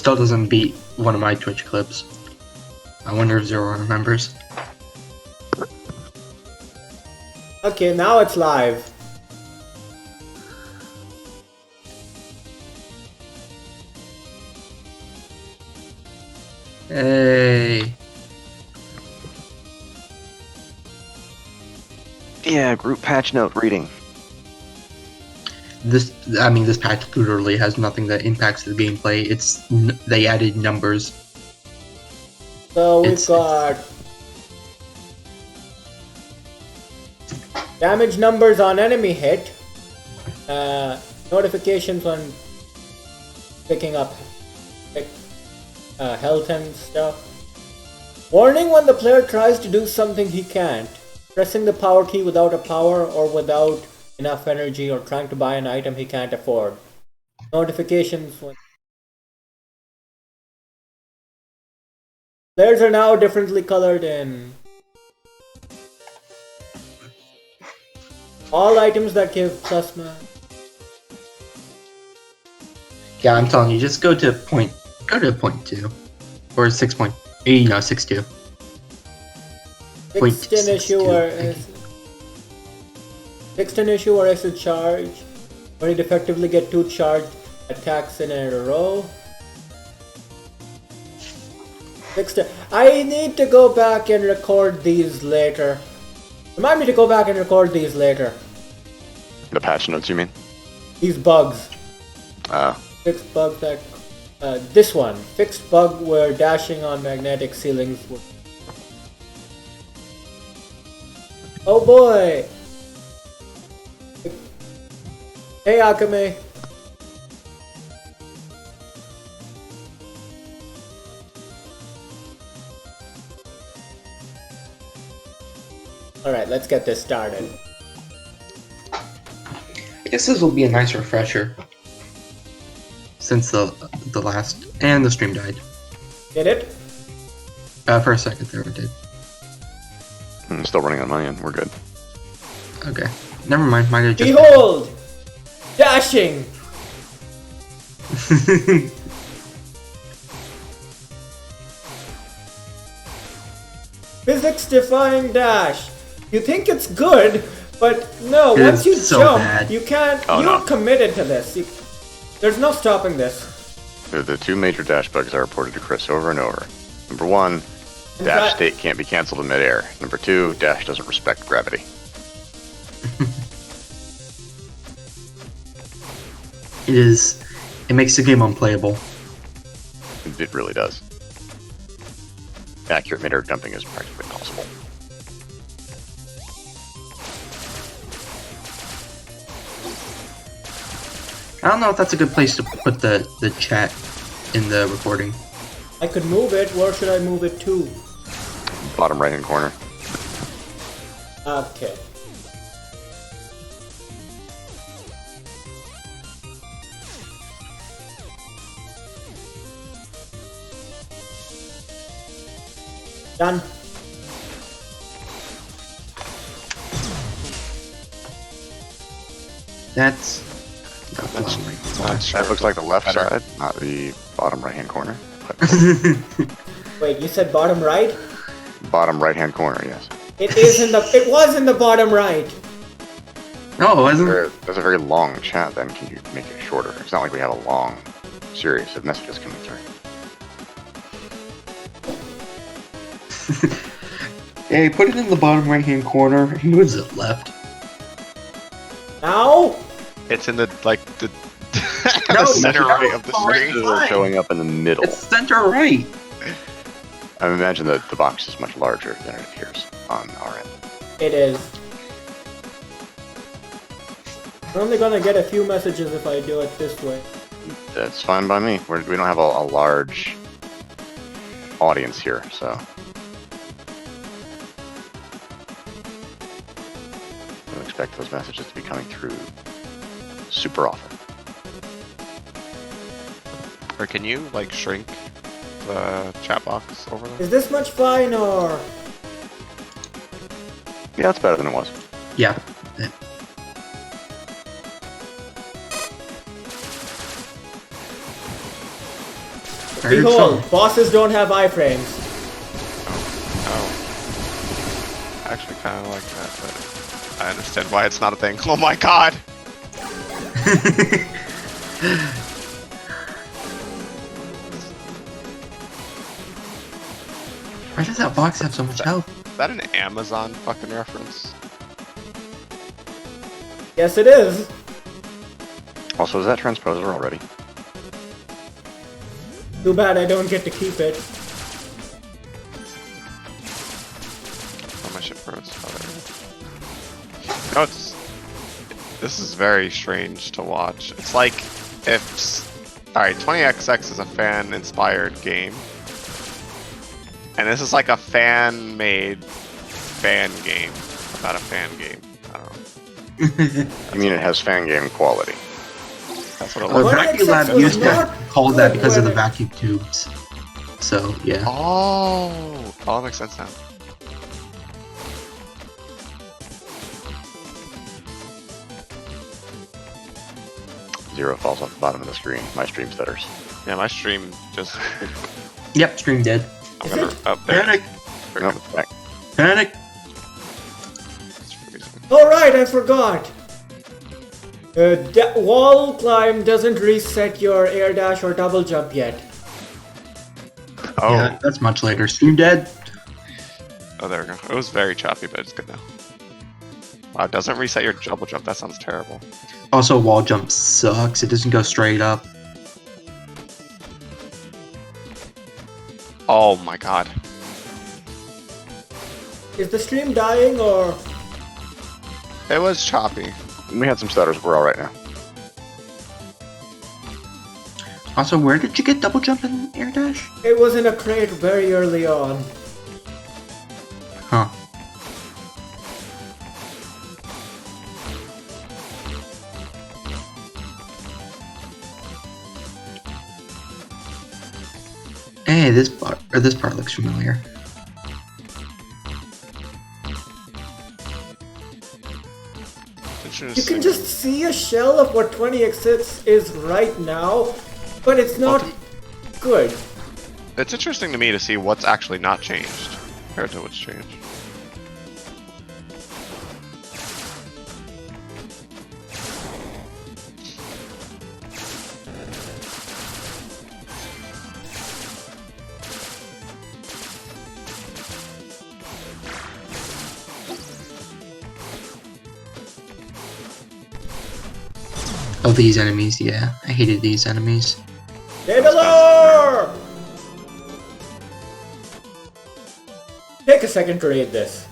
still doesn't beat one of my Twitch clips. I wonder if Zero remembers. Okay, now it's live. Hey. Yeah, group patch note reading. This patch literally has nothing that impacts the gameplay. They added numbers. So we've got damage numbers on enemy hit, notifications when picking up health and stuff. Warning when the player tries to do something he can't. Pressing the power key without a power or without enough energy or trying to buy an item he can't afford. Notifications when players are now differently colored in. All items that give plus max. Yeah, I'm telling you, just go to point 2 or 6.8. No, 6.2. Fixed an issue or is a charge. When you effectively get 2 charged attacks in a row. I need to go back and record these later. Remind me to go back and record these later. The patch notes, you mean? These bugs. Fixed bug that... this one. Fixed bug where dashing on magnetic ceilings would... Oh boy! Hey Akame! Alright, let's get this started. I guess this will be a nice refresher. Since the last... and the stream died. Did it? For a second there it did. I'm still running on my end, we're good. Okay. Never mind, might have just... Behold! Dashing! Physics-defying dash. You think it's good, but no, once you jump, you can't... You're committed to this. There's no stopping this. The 2 major dash bugs I reported to Chris over and over. Number 1, dash state can't be cancelled in midair. Number 2, dash doesn't respect gravity. It makes the game unplayable. It really does. Accurate midair jumping is practically impossible. I don't know if that's a good place to put the chat in the recording. I could move it. Where should I move it to? Bottom right hand corner. Okay. Done. That looks like the left side, not the bottom right hand corner. Wait, you said bottom right? Bottom right hand corner, yes. It is in the. It was in the bottom right. No, it wasn't. That's a very long chat. Then can you make it shorter? It's not like we have a long series of messages coming through. Hey, put it in the bottom right hand corner. He moves it left. Now? It's in the the No, center right of the screen. It's showing up in the middle. It's center right. I imagine that the box is much larger than it appears on our end. It is. We're only gonna get a few messages if I do it this way. That's fine by me. We don't have a large audience here, so. I don't expect those messages to be coming through super often. Or can you like shrink the chat box over there? Is this much fine or? Yeah, it's better than it was. Yeah. I heard Behold, some. bosses don't have iframes. Oh. I actually kind of like that, but I understand why it's not a thing. Oh my god! Why does that box have so much health? Is that an Amazon fucking reference? Yes, it is. Also, is that transposer already? Too bad I don't get to keep it. Oh, my ship froze. Oh, it's... This is very strange to watch. It's like if... Alright, 20XX is a fan-inspired game. And this is like a fan-made fan game about a fan game. I don't know. I mean, it has fan game quality. That's what it Well, looks like. Vacuum Lab was used to not call that good because of the when it- vacuum tubes. So, yeah. Oh, that makes sense now. Zero falls off the bottom of the screen. My stream stutters. Yeah, my stream just... Yep, stream dead. I'm gonna... Up there. Panic! Nope, back. Panic! It's freezing. Alright, I forgot. Wall climb doesn't reset your air dash or double jump yet. Oh, Yeah, that's much later. Stream dead. oh, there we go. It was very choppy, but it's good now. Wow, it doesn't reset your double jump. That sounds terrible. Also, wall jump sucks. It doesn't go straight up. Oh my god. Is the stream dying or... It was choppy. We had some stutters. We're all right now. Also, where did you get double jump and air dash? It was in a crate very early on. Huh. Hey, this part looks familiar. You can just see a shell of what 20XX is right now, but it's not good. It's interesting to me to see what's actually not changed compared to what's changed. Oh, these enemies, yeah. I hated these enemies. Daedalur! Take a second to read this.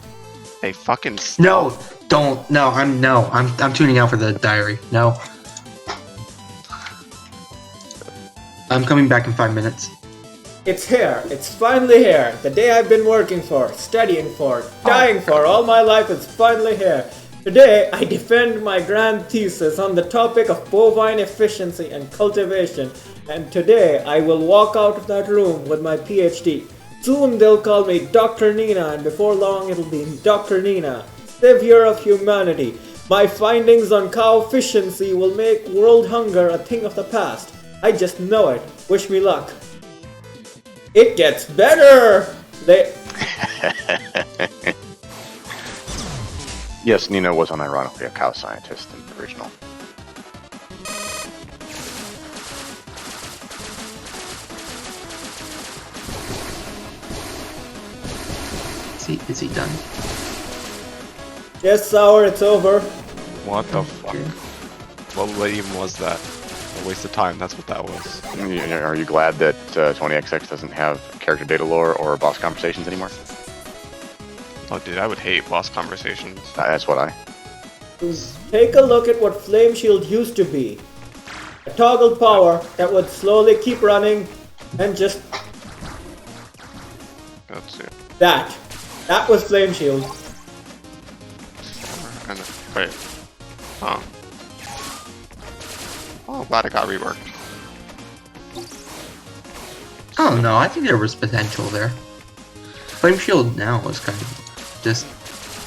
They fucking No, don't. No, I'm tuning out for the diary. No. I'm coming back in 5 minutes. It's here. It's finally here. The day I've been working for, studying for, dying for all my life is finally here. Today, I defend my grand thesis on the topic of bovine efficiency and cultivation. And today, I will walk out of that room with my PhD. Soon they'll call me Dr. Nina, and before long it'll be Dr. Nina, savior of humanity. My findings on cow efficiency will make world hunger a thing of the past. I just know it. Wish me luck. It gets better! Yes, Nina was unironically a cow scientist in the original. Is he done? Yes, Sour, it's over. What the fuck? What lame was that? A waste of time, that's what that was. Are you glad that 20XX doesn't have character data lore or boss conversations anymore? Oh dude, I would hate boss conversations. That's what I... Take a look at what Flame Shield used to be. A toggled power that would slowly keep running and just... Let's see. That. That was Flame Shield. And, wait. Huh. Oh, glad it got reworked. Oh no, I think there was potential there. Flame Shield now is kind of just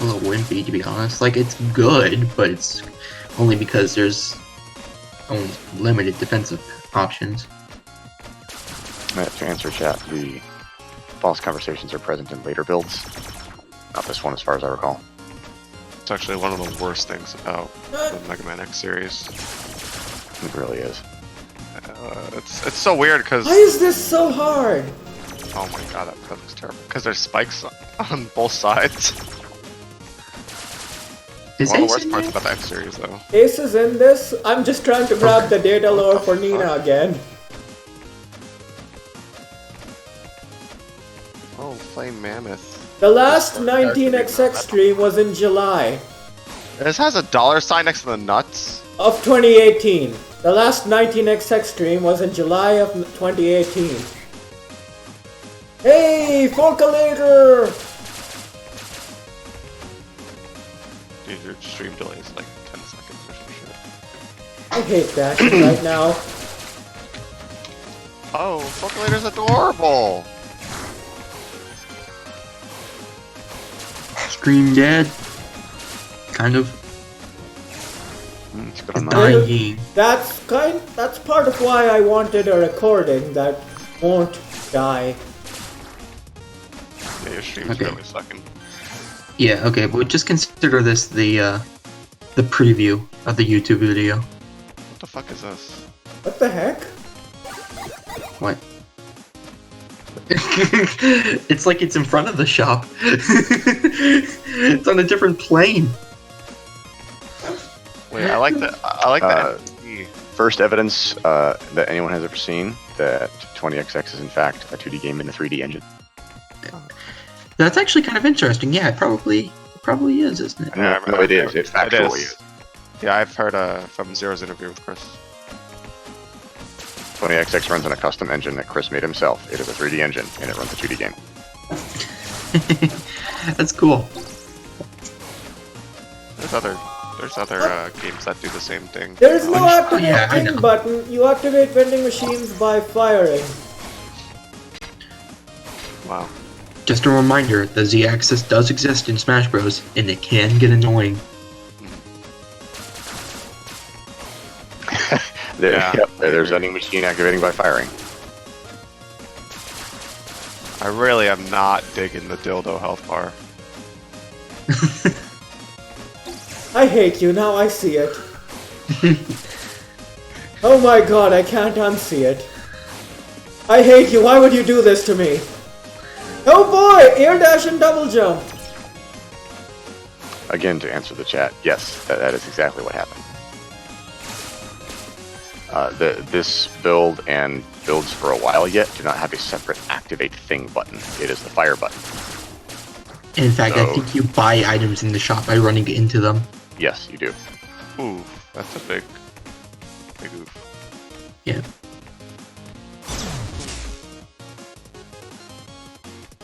a little wimpy, to be honest. Like, it's good, but it's only because there's only limited defensive options. To answer chat, the false conversations are present in later builds. Not this one, as far as I recall. It's actually one of the worst things about the Mega Man X series. It really is. It's so weird because Why is this so hard? oh my god, that looks terrible. Because there's spikes on both sides. Is One of the Ace worst in parts there? about the X series, though. Ace is in this. I'm just trying to grab the data lore for Nina again. Oh, Flame Mammoth. The last 19XX stream was in July This has a $sign next to the nuts. of 2018. The last 19XX stream was in July of 2018. Hey, Forculator! Dude, your stream delay is like 10 seconds or some shit. I hate that right now. Oh, Foculator's adorable! Stream dead. Kind of. It's good on Dying. That's part of why I wanted a recording that won't die. Yeah, your stream's Okay. really sucking. Yeah, okay, but just consider this the preview of the YouTube video. What the fuck is this? What the heck? What? It's like it's in front of the shop. It's on a different plane. Wait, I like the MV. First evidence that anyone has ever seen that 20XX is in fact a 2D game in a 3D engine. That's actually kind of interesting. Yeah, it probably is, isn't it? Yeah, No, it is. It factually is. Yeah, I've heard from Zero's interview with Chris. 20XX runs on a custom engine that Chris made himself. It is a 3D engine, and it runs a 2D game. That's cool. There's other games that do the same thing. There is no activate yeah, I thing know. button. You activate vending machines by firing. Wow. Just a reminder, the Z-axis does exist in Smash Bros, and it can get annoying. Yeah. Yep, there's vending machine activating by firing. I really am not digging the dildo health bar. I hate you, now I see it. Oh my god, I can't unsee it. I hate you, why would you do this to me? Oh boy, air dash and double jump. Again, to answer the chat, yes, that is exactly what happened. This build and builds for a while yet do not have a separate activate thing button. It is the fire button. In fact, I So- think you buy items in the shop by running into them. Yes, you do. Ooh, that's a big oof. Yeah.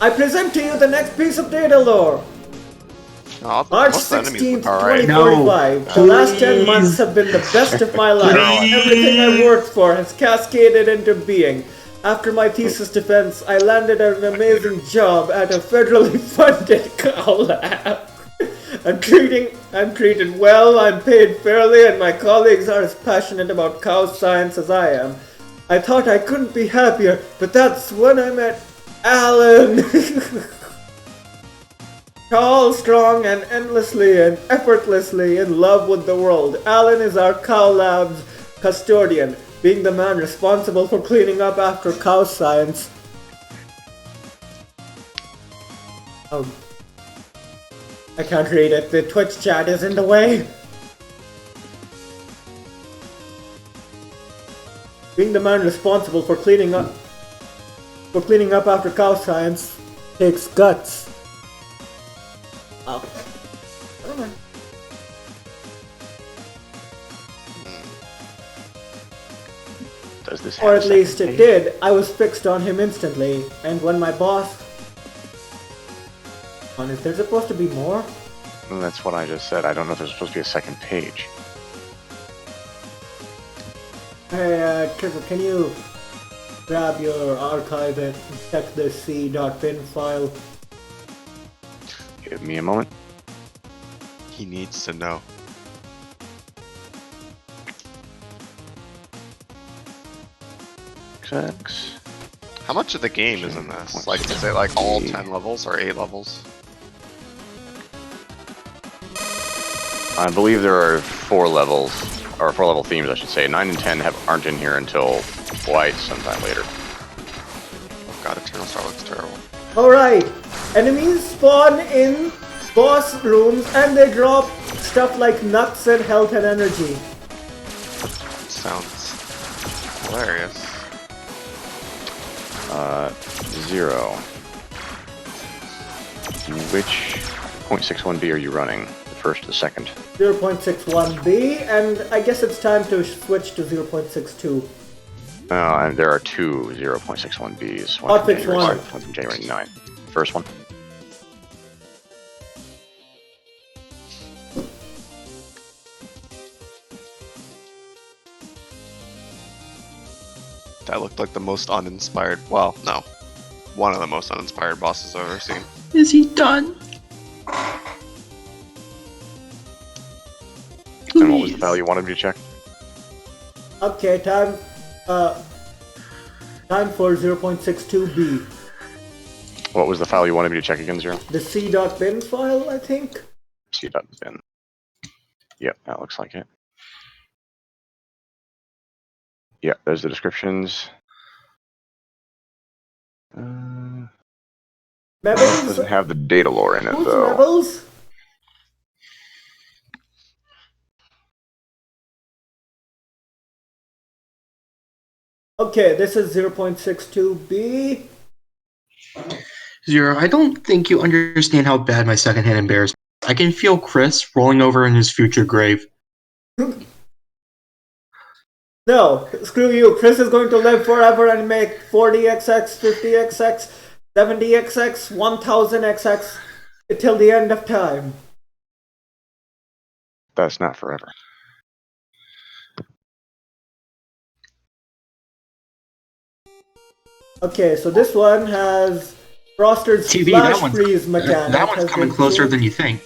I present to you the next piece of data lore. March 16th, Alright. 2045. The last 10 months have been the best of my life. Everything I worked for has cascaded into being. After my thesis defense, I landed an amazing job at a federally funded cow lab. I'm treated well, I'm paid fairly, and my colleagues are as passionate about cow science as I am. I thought I couldn't be happier, but that's when I met Alan. Tall, strong, and endlessly and effortlessly in love with the world. Alan is our cow lab's custodian, being the man responsible for cleaning up after cow science. Oh. I can't read it, the Twitch chat is in the way. Being the man responsible for cleaning up after cow science takes guts. Oh. Never mind. Does this Or have at a least second it page? did. I was fixed on him instantly, and when my boss... Is there supposed to be more? Well, that's what I just said. I don't know if there's supposed to be a second page. Hey, Triple, can you grab your archive and check the c.bin file? Give me a moment. He needs to know. XX. How much of the game is in this? Like, is it like all 10 levels or 8 levels? I believe there are 4 levels, or 4 level themes, I should say. 9 and 10 aren't in here until quite sometime later. Oh god, Eternal Star looks terrible. Alright, enemies spawn in boss rooms and they drop stuff like nuts and health and energy. Sounds hilarious. 0. Which 0.61b are you running? The first or the second? 0.61b, and I guess it's time to switch to 0.62. And there are 2 0.61bs. I'll pick one. One from January 9th. First one. That looked like the most uninspired. Well, no. One of the most uninspired bosses I've ever seen. Is he done? And what was the value you wanted me to check? Okay, time for 0.62b. What was the file you wanted me to check again, Zero? The c.bin file, I think? C.bin. Yep, that looks like it. Yeah, there's the descriptions. Mebbles? Doesn't have the data lore in it, Who's though. Mebbles? Okay, this is 0.62b. Zero, I don't think you understand how bad my secondhand embarrassment is. I can feel Chris rolling over in his future grave. No, screw you. Chris is going to live forever and make 40xx, 50xx, 70xx, 1000xx till the end of time. That's not forever. Okay, so this one has Froster's TV, flash that freeze mechanic. that one's coming closer than you think.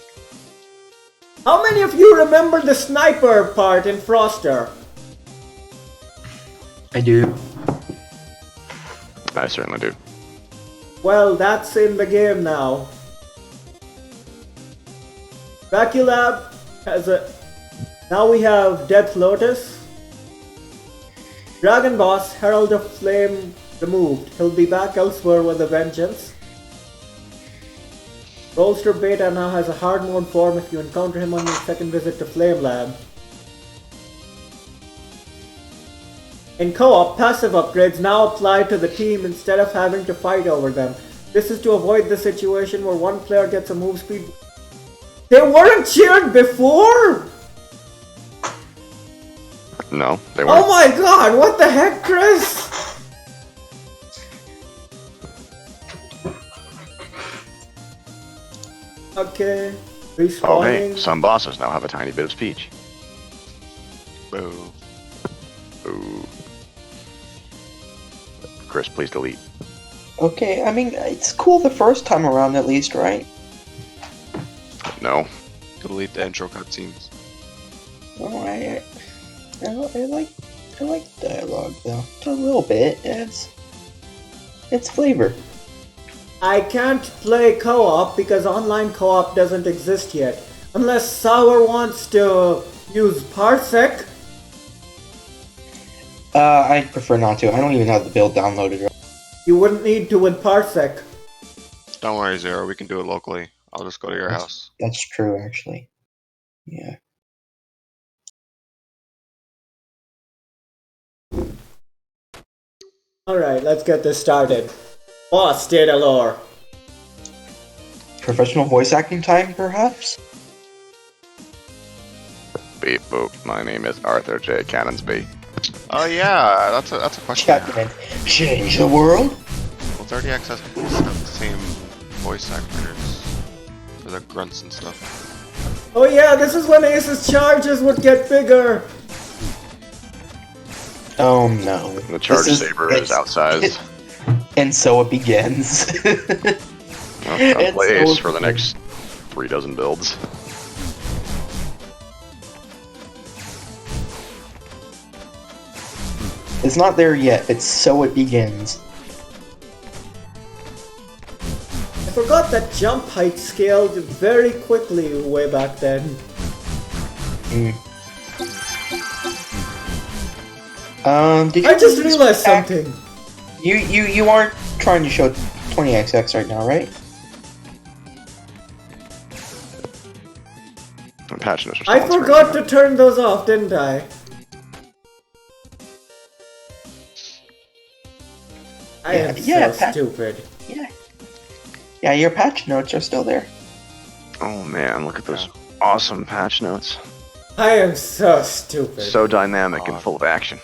How many of you remember the sniper part in Froster? I do. I certainly do. Well, that's in the game now. Vaculab has a... Now we have Death Lotus. Dragon Boss, Herald of Flame removed. He'll be back elsewhere with a vengeance. Bolster Beta now has a hard mode form if you encounter him on your second visit to Flame Lab. In co-op, passive upgrades now apply to the team instead of having to fight over them. This is to avoid the situation where one player gets a move speed. They weren't cheered before? No, they weren't. Oh my god, what the heck, Chris? Okay, respawning. Oh, hey, some bosses now have a tiny bit of speech. Boo. Ooh. Chris, please delete. Okay, I mean, it's cool the first time around at least, right? No. Delete the intro cutscenes. Oh, I like dialogue though. A little bit. It's flavor. I can't play co-op because online co-op doesn't exist yet. Unless Sour wants to use Parsec. I'd prefer not to. I don't even have the build downloaded. You wouldn't need to with Parsec. Don't worry, Zero. We can do it locally. I'll just go to your house. That's true, actually. Yeah. Alright, let's get this started. Boss data lore. Professional voice acting time, perhaps? Beep boop. My name is Arthur J. Cannonsby. Oh yeah, that's a question. I have. Captain, change the world? Well, 30X has the same voice actors for the grunts and stuff. Oh yeah, this is when Ace's charges would get bigger. Oh no. The charge saber is outsized. And so it begins. I'll play Ace for the next 3 dozen builds. It's not there yet, it's so it begins. I forgot that jump height scaled very quickly way back then. Did you I just realized something. You aren't trying to show 20XX right now, right? Patch notes I forgot to turn those off, didn't I? I am so stupid. Yeah, your patch notes are still there. Oh man, look at those awesome patch notes. I am so stupid. So dynamic and full of action.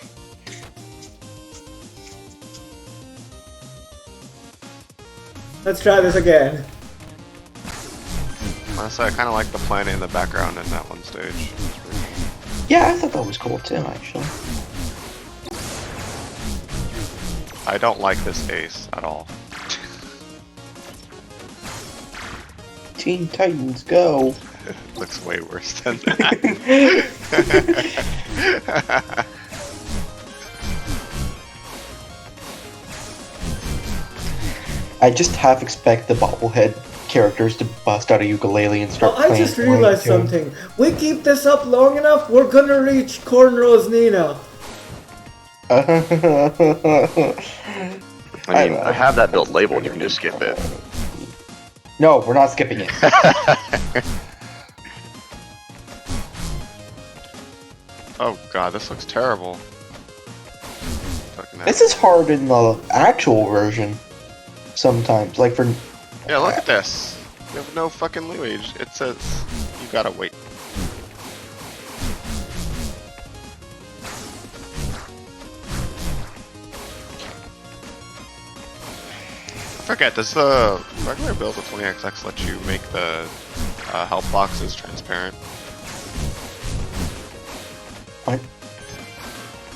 Let's try this again. Honestly, I kind of like the planet in the background in that one stage. Yeah, I thought that was cool too, actually. I don't like this ace at all. Teen Titans Go! Looks way worse than that. I just half expect the bobblehead characters to bust out a ukulele and start playing. I just realized something. We keep this up long enough, we're gonna reach Cornrow's Nina. I mean, I have that build labeled, you can just skip it. No, we're not skipping it. Oh god, this looks terrible. This is hard in the actual version. Sometimes, like for... Yeah, look at this. You have no fucking leeway. It says you gotta wait. I forget, does the regular build with 20XX let you make the health boxes transparent? What?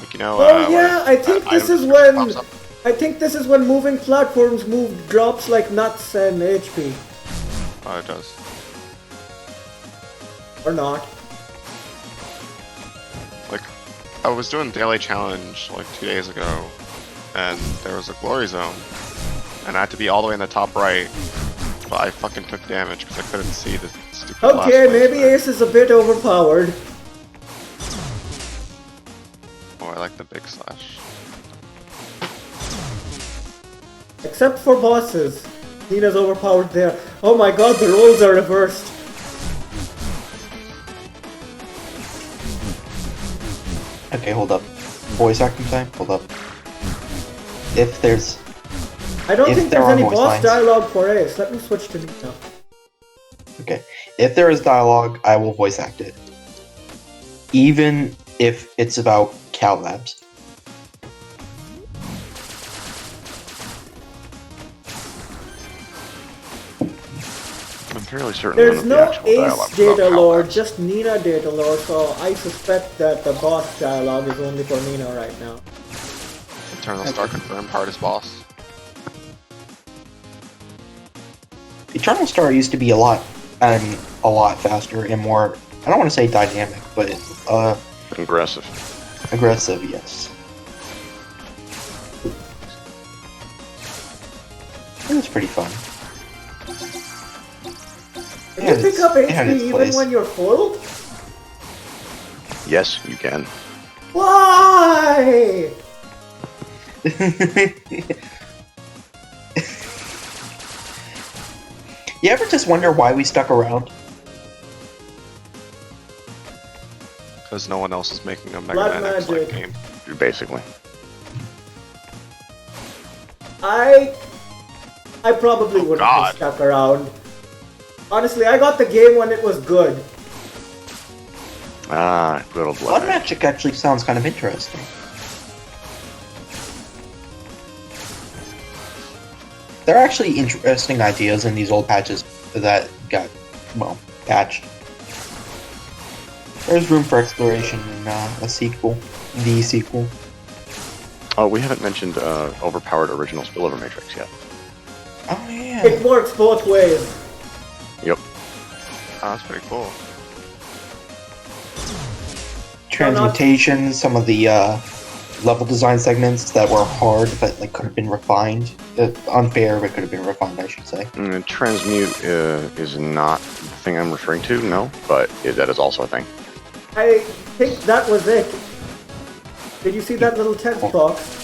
Like, you know, Oh yeah, I think this is when... pops up. I think this is when moving platforms move drops like nuts and HP. Oh, it does. Or not. Like, I was doing daily challenge like 2 days ago, and there was a glory zone, and I had to be all the way in the top right, but I fucking took damage because I couldn't see the stupid last Okay, place maybe there. Ace is a bit overpowered. Oh, I like the big slash. Except for bosses. Nina's overpowered there. Oh my god, the roles are reversed. Okay, hold up. Voice acting time? Hold up. If there's... I don't If think there there's are any voice boss lines. dialogue for Ace. Let me switch to Nina. Okay. If there is dialogue, I will voice act it. Even if it's about Cow Labs. I'm fairly certain There's none of the no actual Ace dialogue data about lore, Howlabs. just Nina data lore, so I suspect that the boss dialogue is only for Nina right now. Eternal Star confirmed hardest boss. Eternal Star used to be a lot faster and more, I don't want to say dynamic, but Aggressive. aggressive, yes. It was pretty fun. Can you pick up It had HP its even place. when you're full? Yes, you can. Why? You ever just wonder why we stuck around? Because no one else is making a Mega Blood Man X-like magic. game. Basically. I probably wouldn't God. have stuck around. Honestly, I got the game when it was good. Ah, good old Blood blood. magic actually sounds kind of interesting. There are actually interesting ideas in these old patches that got, well, patched. There's room for exploration in a sequel. The sequel. Oh, we haven't mentioned overpowered original spillover matrix yet. Oh yeah. It works both ways. Yep. Oh, that's pretty cool. Transmutation, some of the level design segments that were hard but like could have been refined. unfair, but could have been refined, I should say. Transmute is not the thing I'm referring to, no, but that is also a thing. I think that was it. Did you see that little text box?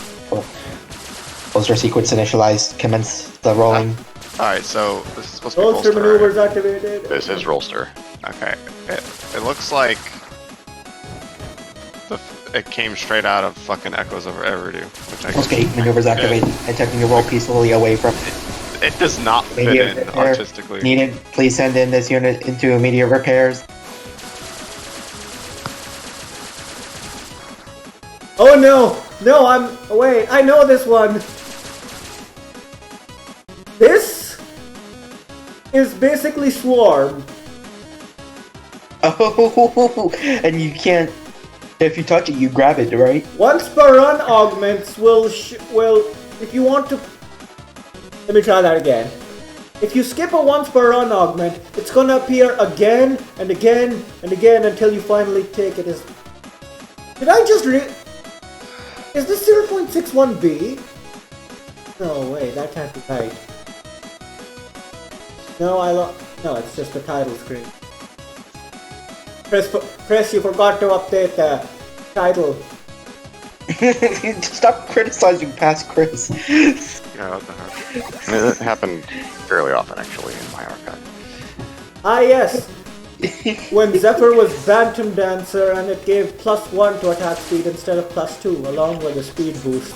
Poster sequence initialized. Commence the rolling. Alright, so this is supposed to be Rollster Rollster, maneuvers right? activated. This is Rollster. Okay. It looks like it came straight out of fucking Echoes Over Everdew, which I guess Okay, maneuvers activated. Attempting to roll peacefully away from. it does not fit Immediate in repair. artistically. Needed. Please send in this unit into immediate repairs. Oh no! No, wait, I know this one! This is basically Swarm. Oh, and you can't. If you touch it, you grab it, right? Once per run augments will if you want to. Let me try that again. If you skip a once per run augment, it's gonna appear again and again and again until you finally take it. Did I just Is this 0.61b? No, wait, that can't be right. No, no, it's just the title screen. Chris, you forgot to update the title. Stop criticizing past Chris. Yeah, what the heck? I mean, that happened fairly often, actually, in my archive. Ah, yes. When Zephyr was Bantam Dancer and it gave +1 to attack speed instead of +2, along with a speed boost.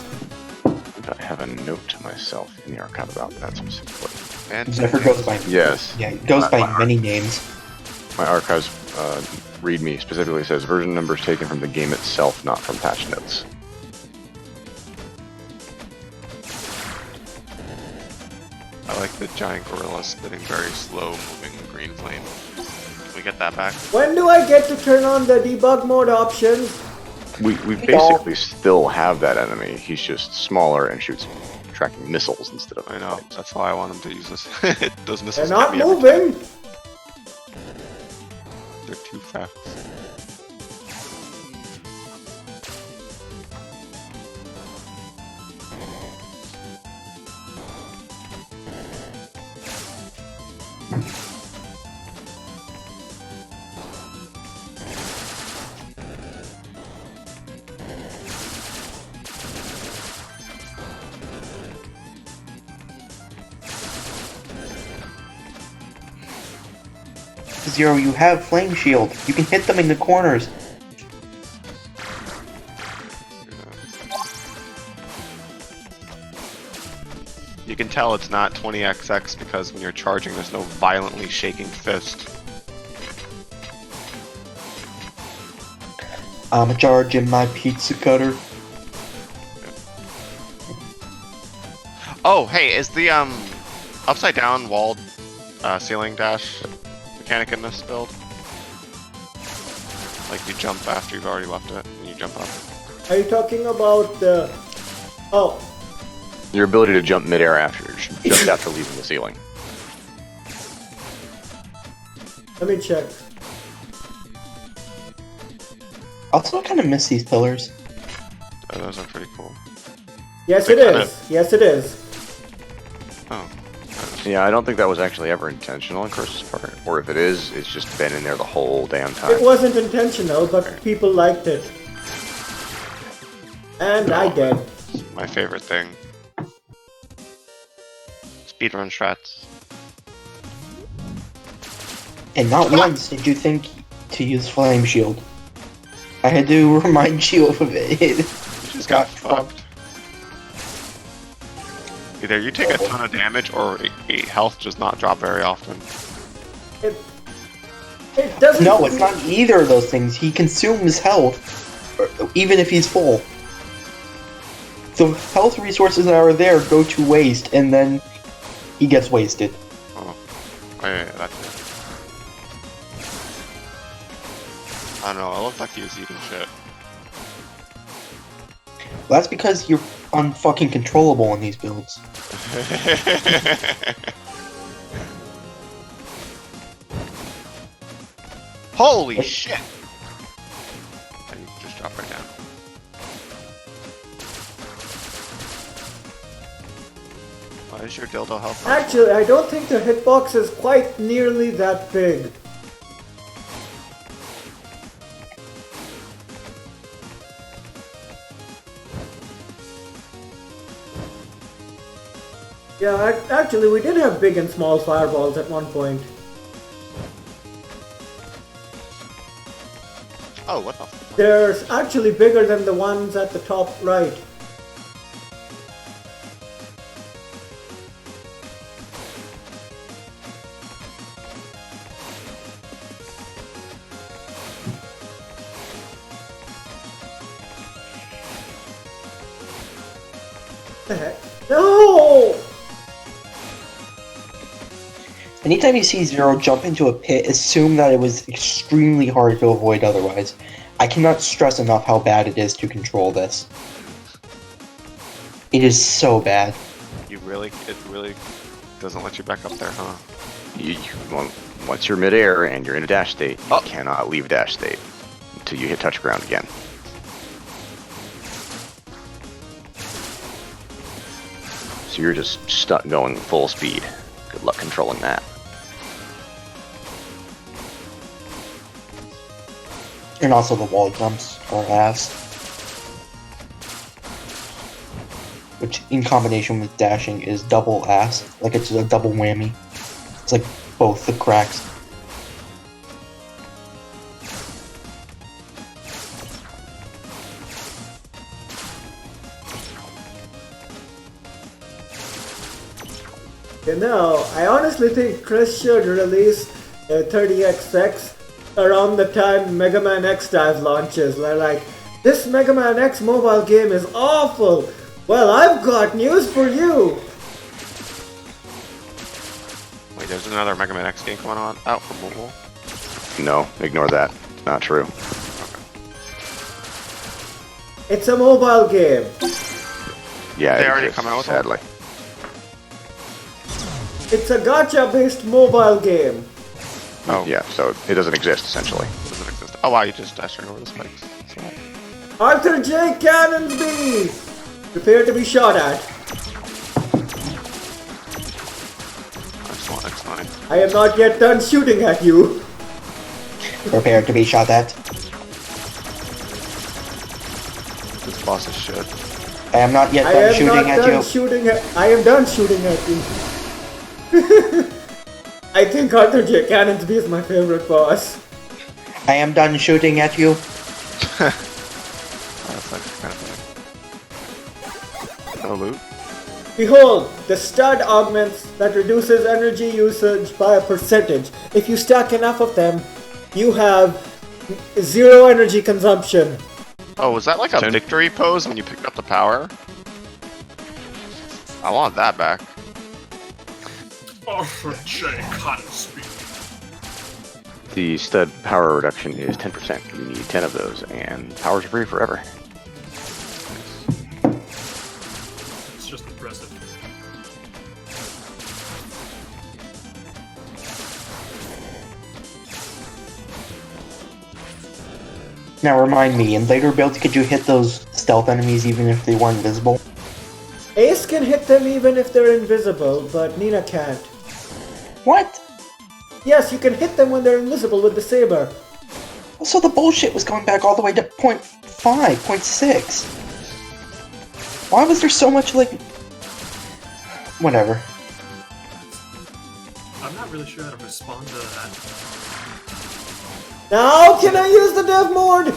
I have a note to myself in the archive about that specifically. And Zephyr goes by. Yes. Yeah, it goes by many names. My archives readme specifically says version numbers taken from the game itself, not from patch notes. I like the giant gorilla spitting very slow moving green flame. Can we get that back? When do I get to turn on the debug mode options? We basically still have that enemy. He's just smaller and shoots tracking missiles instead of. I know, that's why I want him to use this. Those They're missiles not get me every time. moving! They're too fast. Zero, you have Flame Shield. You can hit them in the corners. You can tell it's not 20XX because when you're charging, there's no violently shaking fist. I'm charging my pizza cutter. Oh, hey, is the upside down walled ceiling dash mechanic in this build? Like you jump after you've already left it, and you jump up. Are you talking about the... Oh, Your ability to jump midair just after leaving the ceiling. let me check. Also, I kind of miss these pillars. Oh, those are pretty cool. Yes, They it kinda- is. Yes, it is. Oh. Yeah, I don't think that was actually ever intentional on Chris's part. Or if it is, it's just been in there the whole damn time. It wasn't intentional, but people liked it. And I did. My favorite thing. Speedrun strats. And not once did you think to use Flame Shield. I had to remind you of it. You just got fucked. Either you take a ton of damage or health does not drop very often. It doesn't... No, it's not either of those things. He consumes health, even if he's full. The health resources that are there go to waste, and then he gets wasted. Oh, yeah, that's it. I don't know, it looked like he was eating shit. That's because you're unfucking controllable in these builds. Holy shit! And you just drop right down. Why is your dildo health? Actually, I don't think the hitbox is quite nearly that big. Yeah, actually, we did have big and small fireballs at one point. Oh, what the fuck? They're actually bigger than the ones at the top right. What the heck? No! Anytime you see Zero jump into a pit, assume that it was extremely hard to avoid otherwise. I cannot stress enough how bad it is to control this. It is so bad. It really doesn't let you back up there, huh? Well, once you're midair and you're in a dash state, you Oh. cannot leave dash state until you hit touch ground again. So you're just stuck going full speed. Good luck controlling that. And also the wall jumps are ass. Which in combination with dashing is double ass. Like it's a double whammy. It's like both the cracks. You know, I honestly think Chris should release 30XX around the time Mega Man X Dive launches. They're like, this Mega Man X mobile game is awful! Well, I've got news for you! Wait, there's another Mega Man X game coming on out for mobile. No, ignore that. It's not true. It's a mobile game. Yeah, They it already exists, come out with one? sadly. It's a gacha-based mobile game. Oh, Yeah, so it doesn't exist essentially. doesn't exist. Oh wow, you just dashed over the spikes. So, Arthur J. Cannonsby! Prepare to be shot at. excellent, excellent. I am not yet done shooting at you. Prepare to be shot at. This boss is shit. I am not yet I done am shooting not at done you. shooting at. I am done shooting at you. I think Arthur J. Cannonsby is my favorite boss. I am done shooting at you. That's like kind of like... No loot? Behold, the stud augments that reduces energy usage by a percentage. If you stack enough of them, you have 0 energy consumption. Oh, was that like a victory pose when you picked up the power? I want that back. Arthur J. Connelsby. The stud power reduction is 10%. You need 10 of those, and power's free forever. It's just impressive. Now remind me, in later builds could you hit those stealth enemies even if they weren't visible? Ace can hit them even if they're invisible, but Nina can't. What? Yes, you can hit them when they're invisible with the saber. So the bullshit was going back all the way to 0.5, 0.6. Why was there so much, like... Whatever. I'm not really sure how to respond to that. Now can I use the dev mode?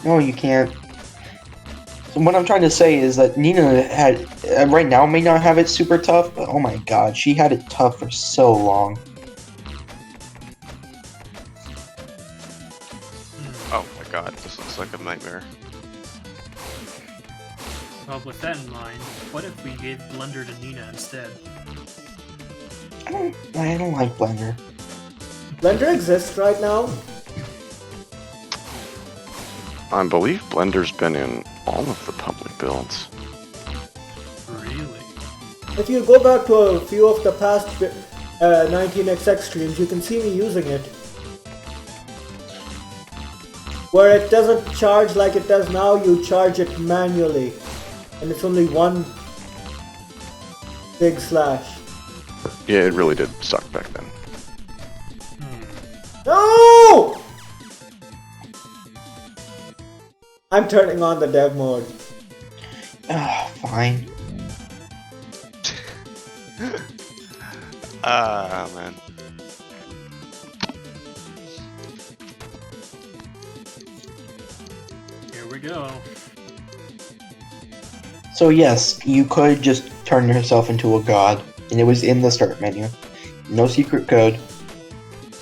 No, you can't. So what I'm trying to say is that Nina had... right now may not have it super tough, but oh my god, she had it tough for so long. Oh my god, this looks like a nightmare. Well, with that in mind, what if we gave Blender to Nina instead? I don't like Blender. Blender exists right now. I believe Blender's been in all of the public builds. Really? If you go back to a few of the past 19XX streams, you can see me using it. Where it doesn't charge like it does now, you charge it manually. And it's only one Big slash. Yeah, it really did suck back then. No! I'm turning on the dev mode. Fine. Ah, man. Here we go. So yes, you could just turn yourself into a god, and it was in the start menu. No secret code.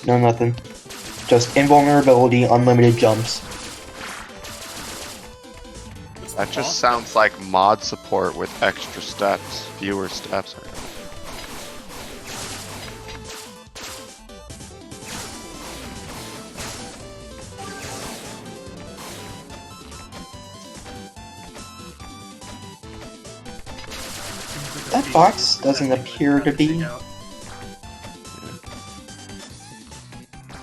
No nothing. Just invulnerability, unlimited jumps. That just sounds like mod support with extra steps, fewer steps. That box doesn't appear to be.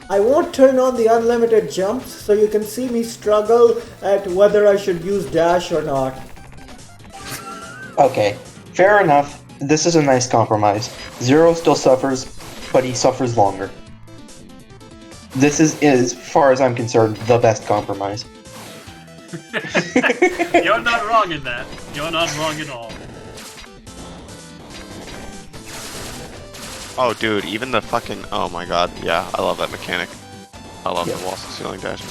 I won't turn on the unlimited jumps so you can see me struggle at whether I should use dash or not. Okay, fair enough. This is a nice compromise. Zero still suffers, but he suffers longer. This is, as far as I'm concerned, the best compromise. You're not wrong in that. You're not wrong at all. Oh, dude, even the fucking... Oh my god, yeah, I love that mechanic. I love Yeah. the wall-to-ceiling dashing.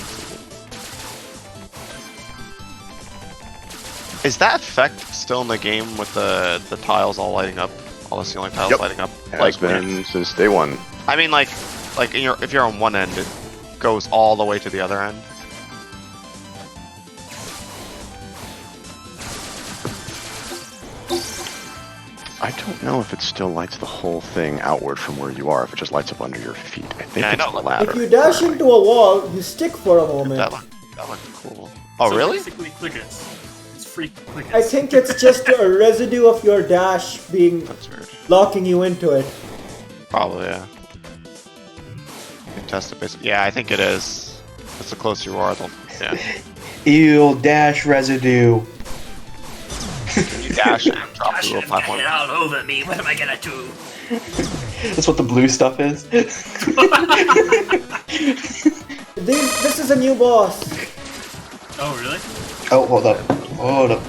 Is that effect still in the game with the tiles all lighting up? All the ceiling tiles Yep. lighting up? Has been since day one. I mean, like if you're on one end, it goes all the way to the other end. I don't know if it still lights the whole thing outward from where you are, if it just lights up under your feet. I think Yeah, I it's know. the latter. If you dash into a wall, you stick for a moment. That looked cool. Oh, So really? Basically, clickers. It's free clickers. I think it's just a residue of your dash being That's weird. locking you into it. Probably, yeah. You can test it basically. Yeah, I think it is. That's the closer you are, the... Yeah. Ew, dash residue. You dash and drop the little platform. all over me. What am I gonna do? That's what the blue stuff is. This is a new boss. Oh, really? Oh, hold up. Hold up.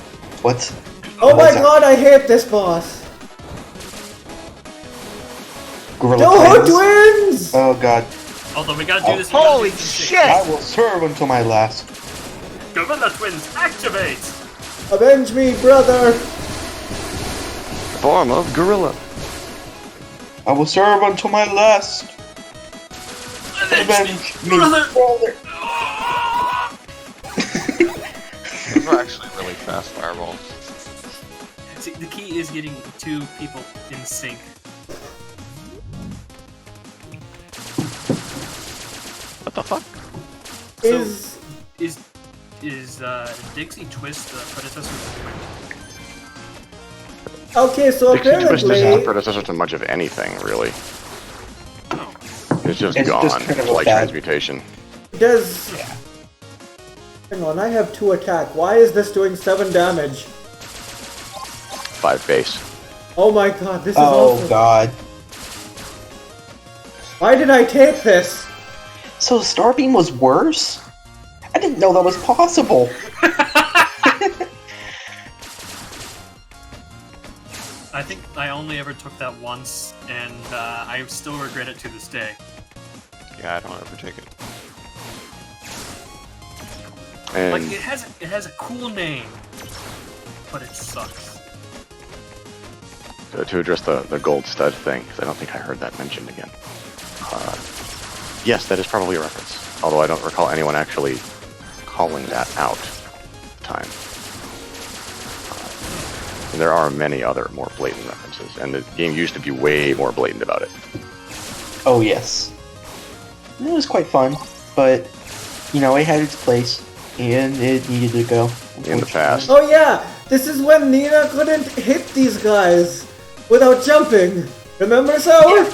What? Oh my What's that? god, I hate this boss. Gorilla No, twins? twins! Oh god. Although we gotta do this. holy with shit! I will serve until my last. Gorilla twins, activate! Avenge me, brother! Form of gorilla. I will serve until my last. Avenge me, brother. brother. Those are actually really fast fireballs. See, the key is getting two people in sync. What the fuck? Is Is Dixie Twist the predecessor of Twin? okay, so Dixie Twist isn't the apparently predecessor to much of anything, really. Oh. It's just It's gone. just kind of It's a like bad- transmutation. does. Hang on, I have 2 attack. Why is this doing 7 damage? 5 base. Oh my god, this is Oh awful. god. Why did I take this? So Starbeam was worse? I didn't know that was possible. I think I only ever took that once, and I still regret it to this day. Yeah, I don't ever take it. And Like it has a cool name, but it sucks. to address the gold stud thing, because I don't think I heard that mentioned again. Yes, that is probably a reference. Although I don't recall anyone actually calling that out at the time. And there are many other more blatant references, and the game used to be way more blatant about it. Oh yes. And it was quite fun, but you know, it had its place and it needed to go. In the past. Oh yeah, this is when Nina couldn't hit these guys without jumping. Remember, so?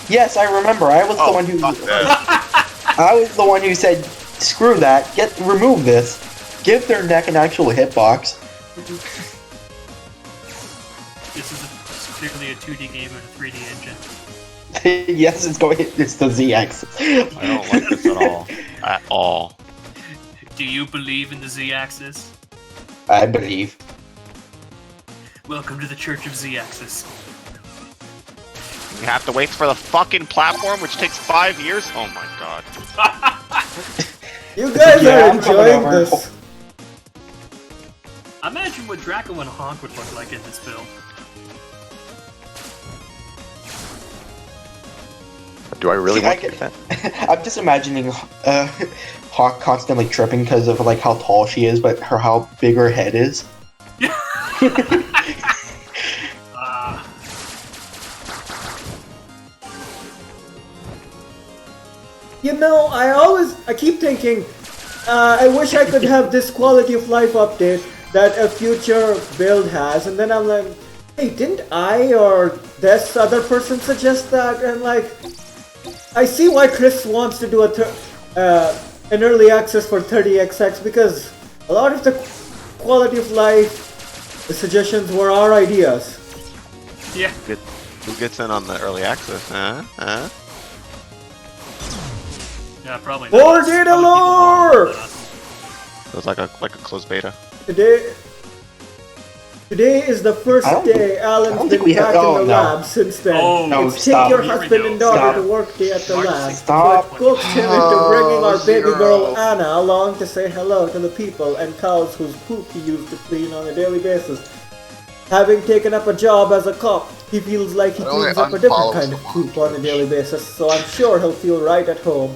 Yes, I remember. I was the one who fuck this. I was the one who said, screw that, remove this. Give their neck an actual hitbox. This is clearly a 2D game and a 3D engine. Yes, it's the Z-axis. I don't like this at all. At all. Do you believe in the Z-axis? I believe. Welcome to the Church of Z-axis. You have to wait for the fucking platform, which takes 5 years? Oh my god. You guys Yeah, are I'm coming enjoying over. this. Imagine what Draco and Honk would look like in this build. Do I really See, want to do that? I'm just imagining Hawk constantly tripping because of like how tall she is, but how big her head is. You know, I keep thinking, I wish I could have this quality of life update that a future build has, and then I'm like, hey, didn't I or this other person suggest that? And like, I see why Chris wants to do an early access for 30XX, because a lot of the quality of life suggestions were our ideas. Yeah. Who gets in on the early access, huh? Huh? Yeah, probably More not. data Probably people more lore! than us. It was like a closed beta. Today is the first I don't day I Alan's don't been think we back have- oh, in the no. lab since then. Oh, No, it's stop. take your Here we husband go. and daughter Stop. to work day at the March lab. Stop. So I coaxed him into bringing our baby Zero. girl Anna along to say hello to the people and cows whose poop he used to clean on a daily basis. Having taken up a job as a cop, he feels like he I only cleans up a different unfollow kind of someone. poop on a daily basis, so I'm sure he'll feel right at home.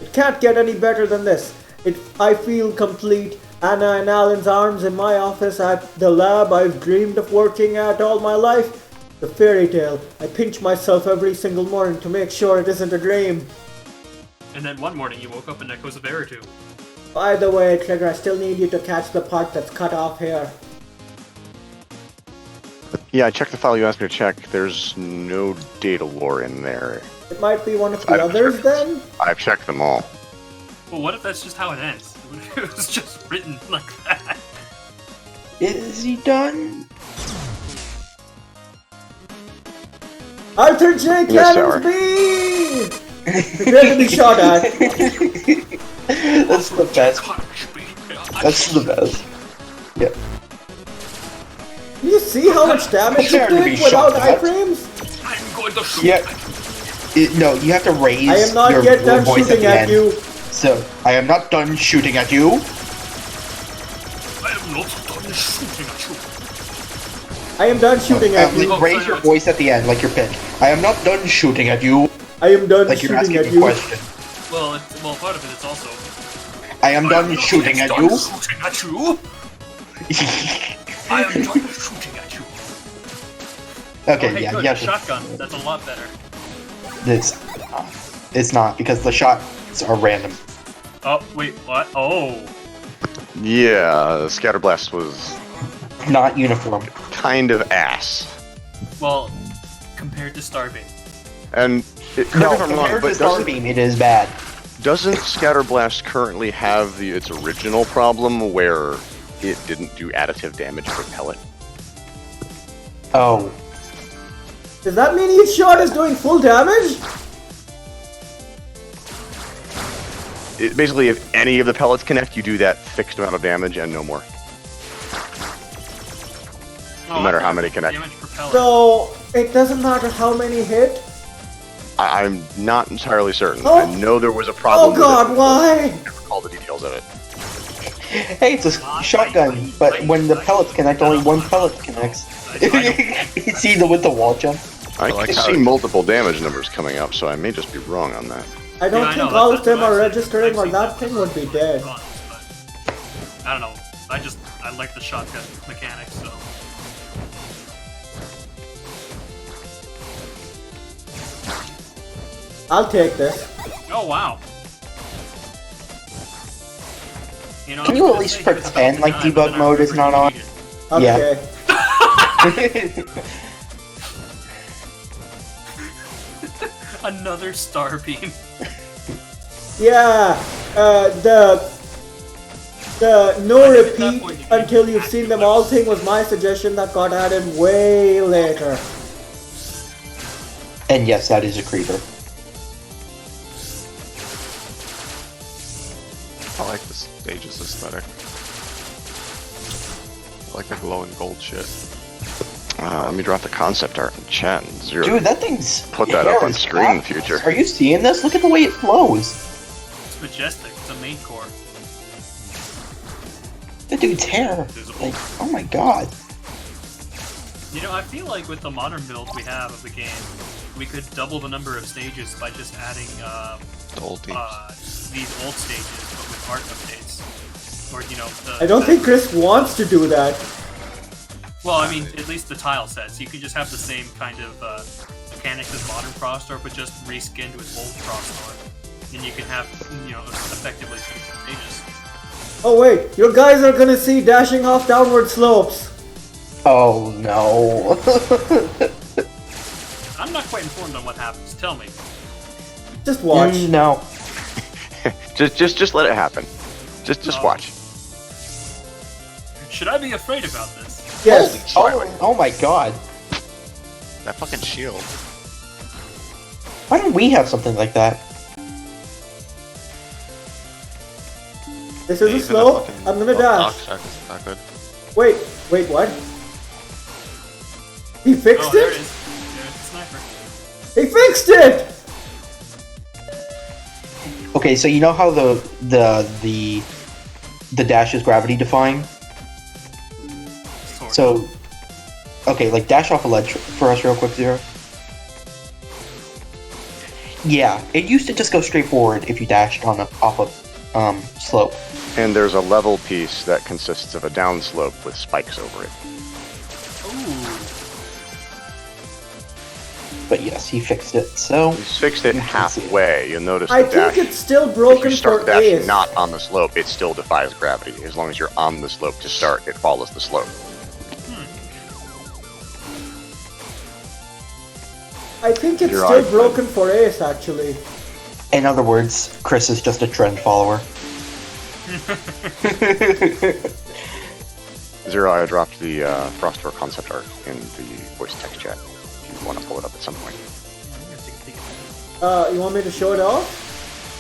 It can't get any better than this. I feel complete. Anna in Alan's arms in my office at the lab I've dreamed of working at all my life. The fairy tale. I pinch myself every single morning to make sure it isn't a dream. And then one morning you woke up in Echoes of Eritu. By the way, Trigger, I still need you to catch the part that's cut off here. Yeah, I checked the file you asked me to check. There's no data lore in there. It might be one of the I don't others check. then? I've checked them all. Well, what if that's just how it ends? It was just written like that. Is he done? Arthur J. Yes, Cannons B! Prepare to be shot at. That's the best. That's the best. Yeah. Do you see how much damage you Prepare to be take without shot at. iframes? I'm going to shoot Yeah. No, you have to raise I am not your yet done voice shooting the at end. you. So, I am not done shooting at you. I am not done shooting at you. I am done shooting at you. Raise your voice at the end, like you're pissed. I am not done shooting at you, I am done like you're shooting asking at a you. question. Well, part of it is also. I am done shooting at you. Shooting at you. I am done shooting at you. Okay, Oh, hey, yeah, good. yeah. Shotgun. That's a lot better. It's not, because the shots are random. Oh, wait, what? Oh. Yeah, Scatterblast was Not uniform. kind of ass. Well, compared to Starbait. And correct No, me if I'm wrong, compared to but doesn't Starbeam, it is bad. Scatterblast currently have its original problem where it didn't do additive damage per pellet? Oh. Does that mean each shot is doing full damage? Basically, if any of the pellets connect, you do that fixed amount of damage and no more. No matter how many connect. Damage per pellet. So, it doesn't matter how many hit? I'm not entirely certain. Oh. I know there was a problem. Oh god, with it. why? I can't recall the details of it. Hey, it's a shotgun, but when the pellets connect, only one pellet connects. You see the with the wall jump? I like can how see it- multiple damage numbers coming up, so I may just be wrong on that. I don't Yeah, I think know, all that's of them what I are said. registering I've or seen that thing would be dead. Guns, but I don't know. I like the shotgun mechanics, so. I'll take this. Oh wow. You know, Can I you was at gonna least say he was pretend about like to die, but debug then I mode is remembered not he on? cheated. Okay. Another star beam. Yeah, The no I think at that repeat point you until need you've to seen them active all weapons. thing was my suggestion that got added way later. And yes, that is a creeper. I like the stage's aesthetic. I like the glowing gold shit. Let me drop the concept art in chat. And Zero. Dude, that thing's Put that hair up on is screen in the fabulous. future. Are you seeing this? Look at the way it flows. It's majestic. It's a main core. That dude's hair. Visible. Like, oh my god. You know, I feel like with the modern build we have of the game, we could double the number of stages by just adding The old teams. these old stages, but with art updates. Or, you know, I don't think Chris wants to do that. Well, I mean, at least the tile sets. You can just have the same kind of mechanics as modern Frostor, but just reskinned with old Frostor. And you can have, you know, effectively two stages. Oh wait, your guys are gonna see dashing off downward slopes. Oh no. I'm not quite informed on what happens. Tell me. Just watch. No. Just let it happen. Just watch. Should I be afraid about this? Yes. Oh my god. That fucking shield. Why don't we have something like that? This is a slope. I'm gonna dash. Not good. Wait, what? He fixed Oh, there it it? is. There's the sniper. He fixed it! Okay, so you know how the dash is gravity defying? Sort of. So, okay, like dash off a ledge for us real quick, Zero. Yeah, it used to just go straight forward if you dashed on off a slope. And there's a level piece that consists of a downslope with spikes over it. Ooh. But yes, he fixed it. So He's fixed it You can see it. halfway. You'll notice I the dash. think it's still If broken you start for dashing Ace. not on the slope, it still defies gravity. As long as you're on the slope to start, it follows the slope. I think it's Your still iPhone. broken for Ace, actually. in other words, Chris is just a trend follower. Zero, I dropped the Frostor concept art in the voice text chat. If you want to pull it up at some point. You want me to show it off?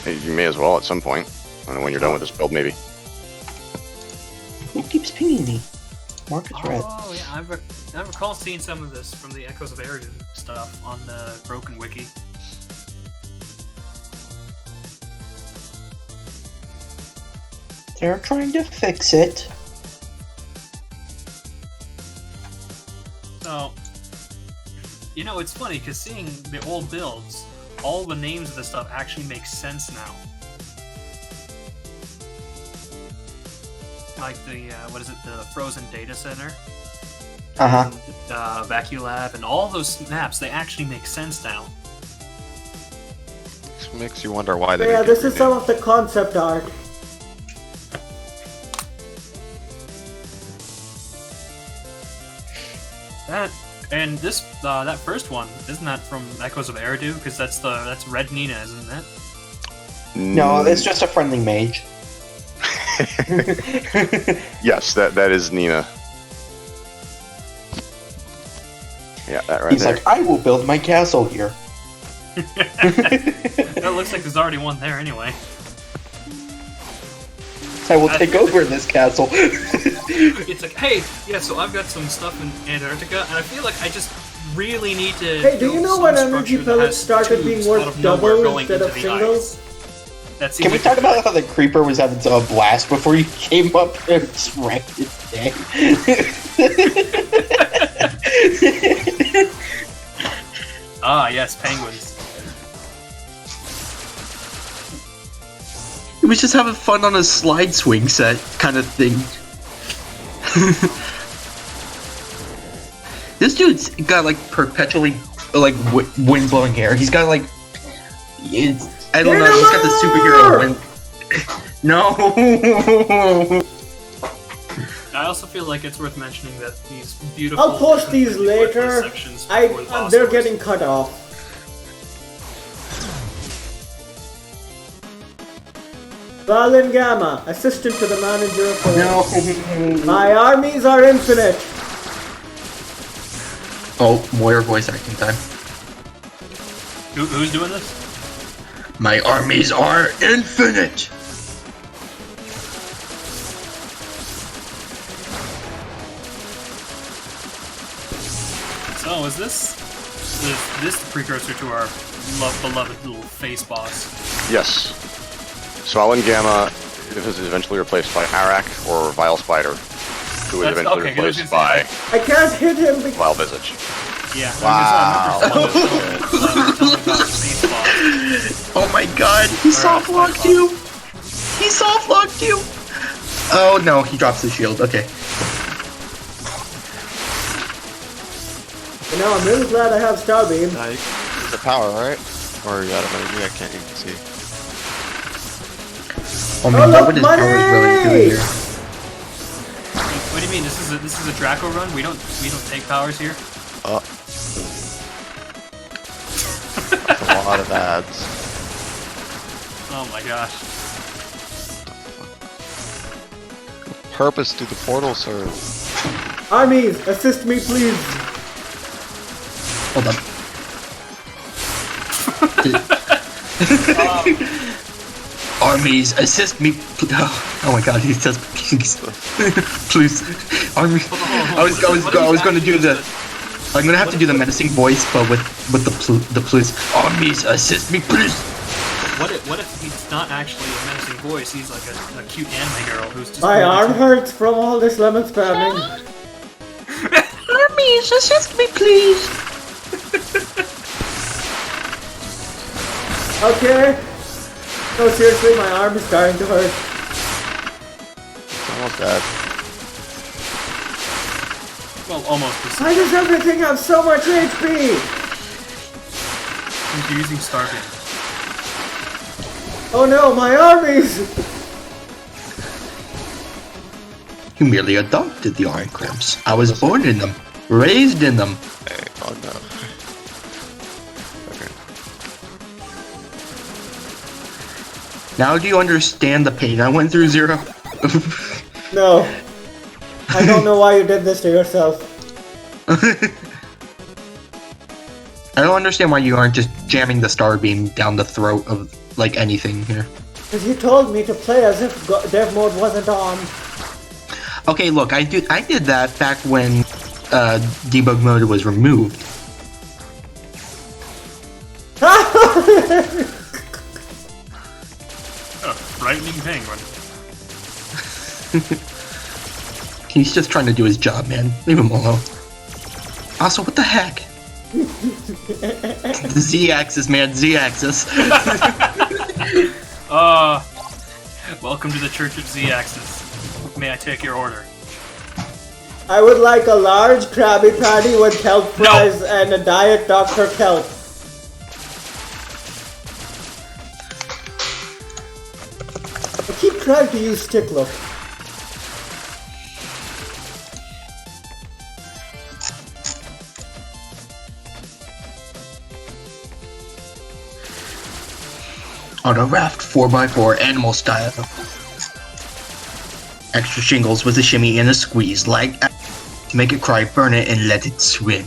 You may as well at some point. I don't know when you're done with this build, maybe. Who keeps pinging me? Marcus Red. Oh, yeah, I recall seeing some of this from the Echoes of Eridu stuff on the Broken Wiki. They're trying to fix it. So, you know, it's funny, because seeing the old builds, all the names of the stuff actually make sense now. Like the, what is it, the Frozen Data Center? Uh-huh. And, Vaculab, and all those maps, they actually make sense now. This makes you wonder why they Yeah, didn't this get is some renamed. of the concept art. That, and this, that first one, isn't that from Echoes of Eridu? Because that's Red Nina, isn't it? No, it's just a friendly mage. Yes, that is Nina. Yeah, that right He's there. like, I will build my castle here. That looks like there's already one there anyway. I will take over this castle. It's like, hey, yeah, so I've got some stuff in Antarctica, and I feel like I just really need to. Hey, do you build know some when energy structure that pellets has started being tubes worth out of nowhere double going instead into of the singles? ice? That seems Can we like talk about how the creeper was having a blast before you came up and just wrecked his day? Ah, yes, penguins. He was just having fun on a slide swing set kind of thing. This dude's got like perpetually like wind blowing hair. He's got like I don't know. He's got the superhero wind. No. I also feel like it's worth mentioning that these beautiful. I'll post these completely worthless later. sections before the boss They're wars. getting cut off. Valin Gamma, assistant to the manager for... No. My armies are infinite. Oh, Moyer voice acting time. Who's doing this? My armies are infinite! So, is this the precursor to our beloved little face boss? Yes. Swallow Gamma is eventually replaced by Arak or Vile Spider, who is That's- eventually okay, 'cause I was replaced gonna by I can't hit him because... Vile Visage. Yeah. Wow. I remember someone about the face boss. Oh my god, he soft locked you! He soft locked you! Oh no, he drops the shield, okay. You know, I'm really glad I have Starbeam. It's the power, right? Or you out of energy? I can't even see. I mean, Oh, what look, would his powers really do money! here? What do you mean? This is a Draco run? We don't take powers here. A lot of ads. Oh my gosh. Purpose do the portal serve? Armies, assist me please. Hold on. Armies, assist me. Oh my god, he says please. Please. Armies. I was gonna do the. I'm gonna have to do the menacing voice, but with the please. Armies, assist me, please. What if he's not actually a menacing voice? He's like a cute anime girl who's just. My arm hurts from all this lemon spamming. Armies, assist me, please. Okay. No, seriously, my arm is starting to hurt. It's almost dead. Well, almost. The Why does everything have so much HP? He's using Starbeam. Oh no, my armies! You merely adopted the Iron Crimps. I was born in them, raised in them. Hey, oh no. Okay. Now do you understand the pain I went through, Zero? No. I don't know why you did this to yourself. I don't understand why you aren't just jamming the Starbeam down the throat of, like, anything here. Because you told me to play as if dev mode wasn't on. Okay, look, I did that back when debug mode was removed. A frightening penguin. He's just trying to do his job, man. Leave him alone. Also, what the heck? The Z-axis, man, Z-axis. Welcome to the Church of Z-Axis. May I take your order? I would like a large Krabby Patty with kelp fries and a Diet Dr. Kelp. I keep trying to use stick look. On a raft 4x4 animal style. Extra shingles with a shimmy and a squeeze, like to make it cry, burn it, and let it swim.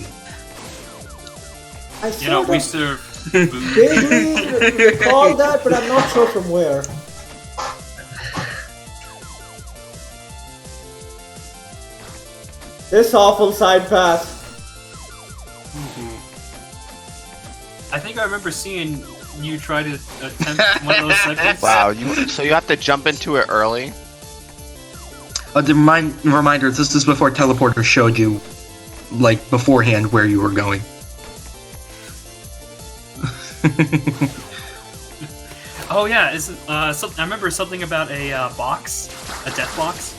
I You know, sort we of serve food. vaguely recall that, but I'm not sure from where. This awful side path. I think I remember seeing you try to attempt one of those segments. Wow, so you have to jump into it early? The reminder, this is before Teleporter showed you, like, beforehand where you were going. Oh yeah, I remember something about a box, a death box.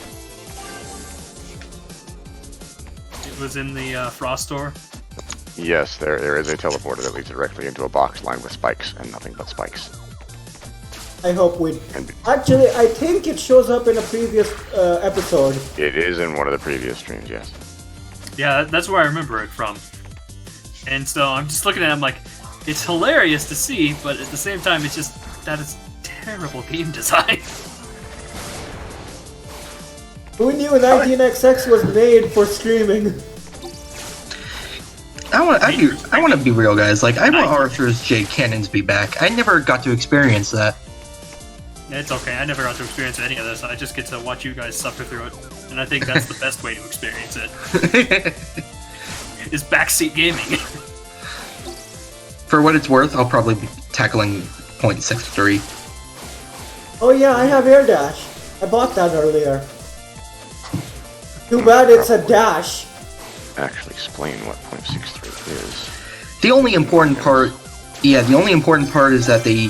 It was in the Frost store. Yes, there is a teleporter that leads directly into a box lined with spikes and nothing but spikes. I hope we... And Actually, I think it shows up in a previous episode. it is in one of the previous streams, yes. Yeah, that's where I remember it from. And so I'm just looking at it, I'm like, it's hilarious to see, but at the same time, it's just, that is terrible game design. Who knew 19XX was made for streaming? I want to be real, guys. Like, I want Arthur's Jade Cannons be back. I never got to experience that. It's okay, I never got to experience any of this. I just get to watch you guys suffer through it. And I think that's the best way to experience it. Is backseat gaming. For what it's worth, I'll probably be tackling 0.63. Oh yeah, I have air dash. I bought that earlier. Too bad it's a dash. Actually explain what 0.63 is. The only important part, the only important part is that they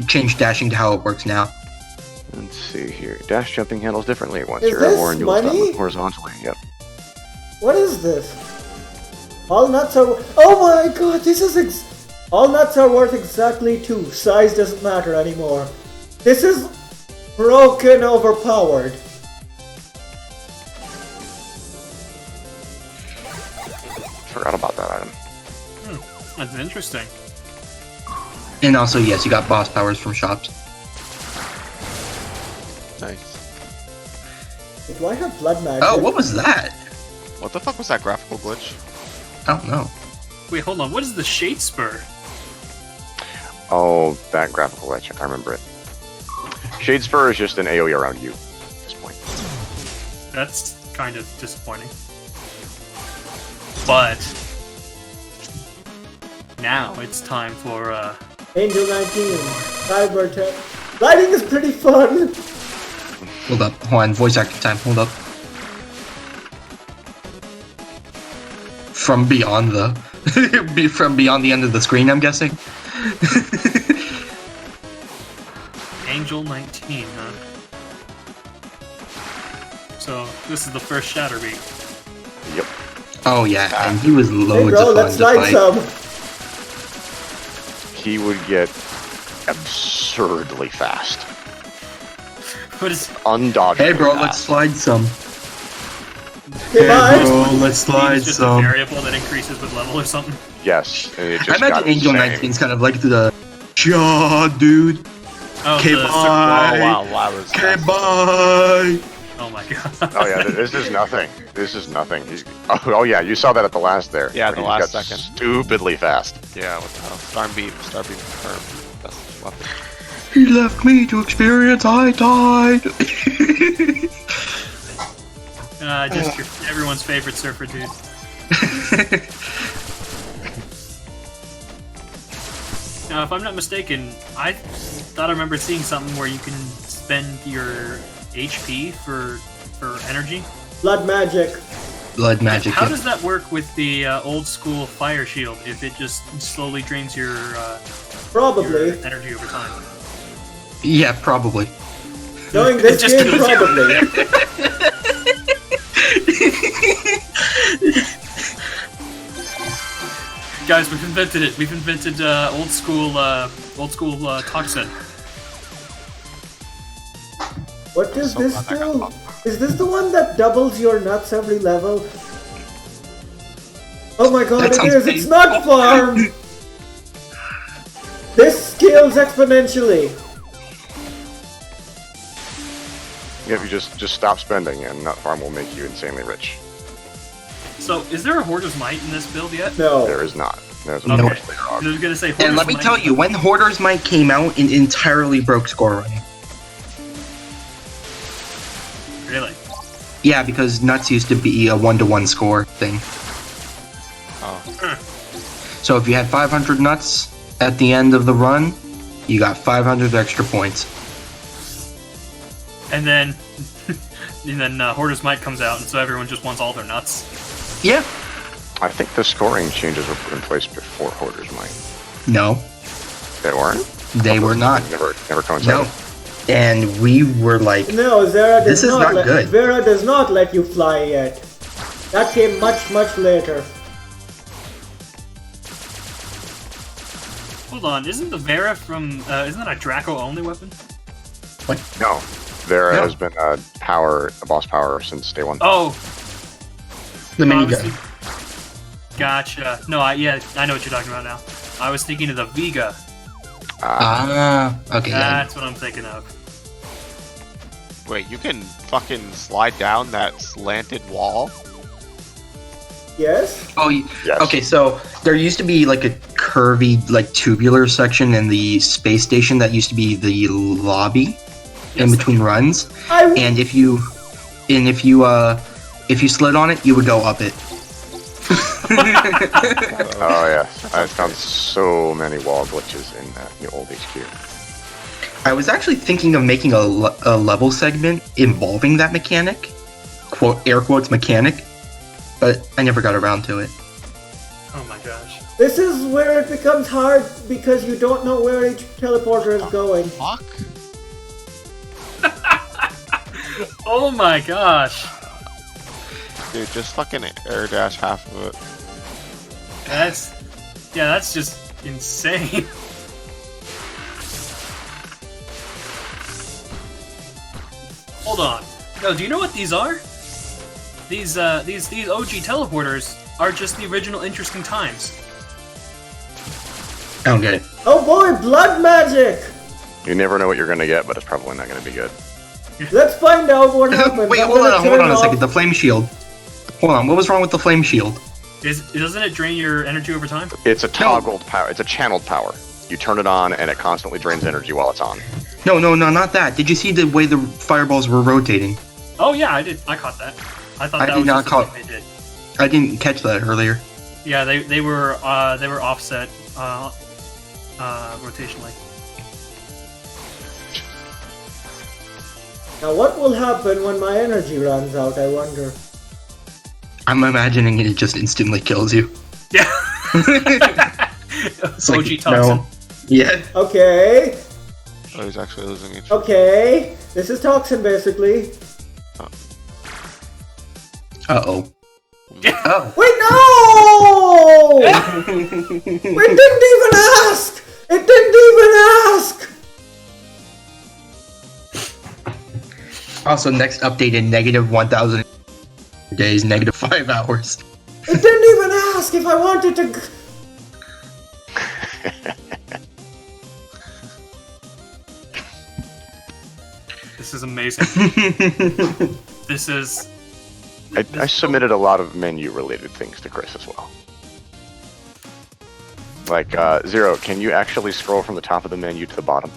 changed dashing to how it works now. Let's see here. Dash jumping handles differently once Is you're this at war and dual money? stop horizontally. Yep. What is this? All nuts are. Oh my god, this is. All nuts are worth exactly 2. Size doesn't matter anymore. This is broken overpowered. Forgot about that item. That's interesting. And also, yes, you got boss powers from shops. Nice. Do I have blood magic? Oh, what was that? What the fuck was that graphical glitch? I don't know. Wait, hold on. What is the Shade Spur? Oh, that graphical glitch. I remember it. Shade Spur is just an AoE around you at this point. That's kind of disappointing. But now it's time for Angel 19. Cyber Tech. Lighting is pretty fun. Hold up. Hold on. Voice acting time. Hold up. From beyond the... from beyond the end of the screen, I'm guessing. Angel 19, huh? So this is the first Shatter Beat. Yep. Oh, yeah. And he was Hey loads bro, of fun let's to light fight. some. He would get absurdly fast. What is Undodgeable Hey, bro, fast. let's slide some. Okay, bye. let's slide it's just a some. variable that increases with level or something? Yes, and it I just imagine got Angel insane. 19 is kind of like the... Ja, dude. Oh, Okay, the bye. wow, that was Okay, bye. Oh my god. Oh yeah, this is nothing. This is nothing. Oh yeah, you saw that at the last there. Yeah, where the he last got second. Stupidly fast. Yeah, what the hell? Starbeam confirmed. Best weapon. He left me to experience I died. Just everyone's favorite surfer dude. Now, if I'm not mistaken, I thought I remember seeing something where you can spend your HP for energy. Blood magic. Blood magic. How yeah. does that work with the old school fire shield if it just slowly drains your Probably. energy over time? Yeah, probably. Knowing this Just game, kills you. probably. Guys, we've invented it. We've invented old school toxin. What does this do? Is this the one that doubles your nuts every level? Oh my god, That it sounds is! It's painful. not farm! This scales exponentially. Yep, you just stop spending, and Nut Farm will make you insanely rich. So, is there a Hoarder's Might in this build yet? No. There is not. There's Okay. unfortunately I wrong. was gonna say Hoarder's And let me Might- tell you, when Hoarder's Might came out, it entirely broke score running. Really? Yeah, because Nuts used to be a 1-to-1 score thing. Oh. So if you had 500 Nuts at the end of the run, you got 500 extra points. And then, Hoarder's Might comes out, and so everyone just wants all their nuts. Yeah. I think the scoring changes were put in place before Hoarder's Might. No, They weren't? they were not. Never coincided. No. And we were like, No, Zera does This is not good. Vera does not let you fly yet. That came much, much later. Hold on, isn't the Vera from, isn't that a Draco only weapon? No. There No. has been a boss power since day one. Oh, the I was minigun. gotcha. No, I know what you're talking about now. I was thinking of the Vega. Ah, okay. Yeah. That's what I'm thinking of. Wait, you can fucking slide down that slanted wall? Yes? Oh, Yes. okay. So there used to be like a curvy, like tubular section in the space station that used to be the lobby in between runs. And if you slid on it, you would go up it. Oh yeah, I found so many wall glitches in the old HQ. I was actually thinking of making a level segment involving that mechanic, air quotes mechanic, but I never got around to it. Oh my gosh. This is where it becomes hard because you don't know where each teleporter is going. Fuck? Oh my gosh. Dude, just fucking air dash half of it. That's just insane. Hold on. No, do you know what these are? These OG teleporters are just the original Interesting Times. I don't get it. Oh boy, blood magic! You never know what you're gonna get, but it's probably not gonna be good. Let's find out what happens. Wait, I'm hold gonna on turn a off- second. The flame shield. Hold on, what was wrong with the flame shield? Doesn't it drain your energy over time? It's a toggled power. It's a channeled power. You turn it on, and it constantly drains energy while it's on. No, not that. Did you see the way the fireballs were rotating? Oh yeah, I did. I caught that. I thought I that did was not just the thing they did. I didn't catch that earlier. Yeah, they were offset rotationally. Now what will happen when my energy runs out, I wonder? I'm imagining it just instantly kills you. Yeah. It's OG like, toxin. no. Yeah. Okay, Oh, he's actually losing each. okay. This is toxin, basically. Uh-oh. Oh. Wait, no! It didn't even ask! It didn't even ask! Also, next update in negative 1,000 days, negative 5 hours. It didn't even ask if I wanted to... This is amazing. This is. I submitted a lot of menu-related things to Chris as well. Like, Zero, can you actually scroll from the top of the menu to the bottom?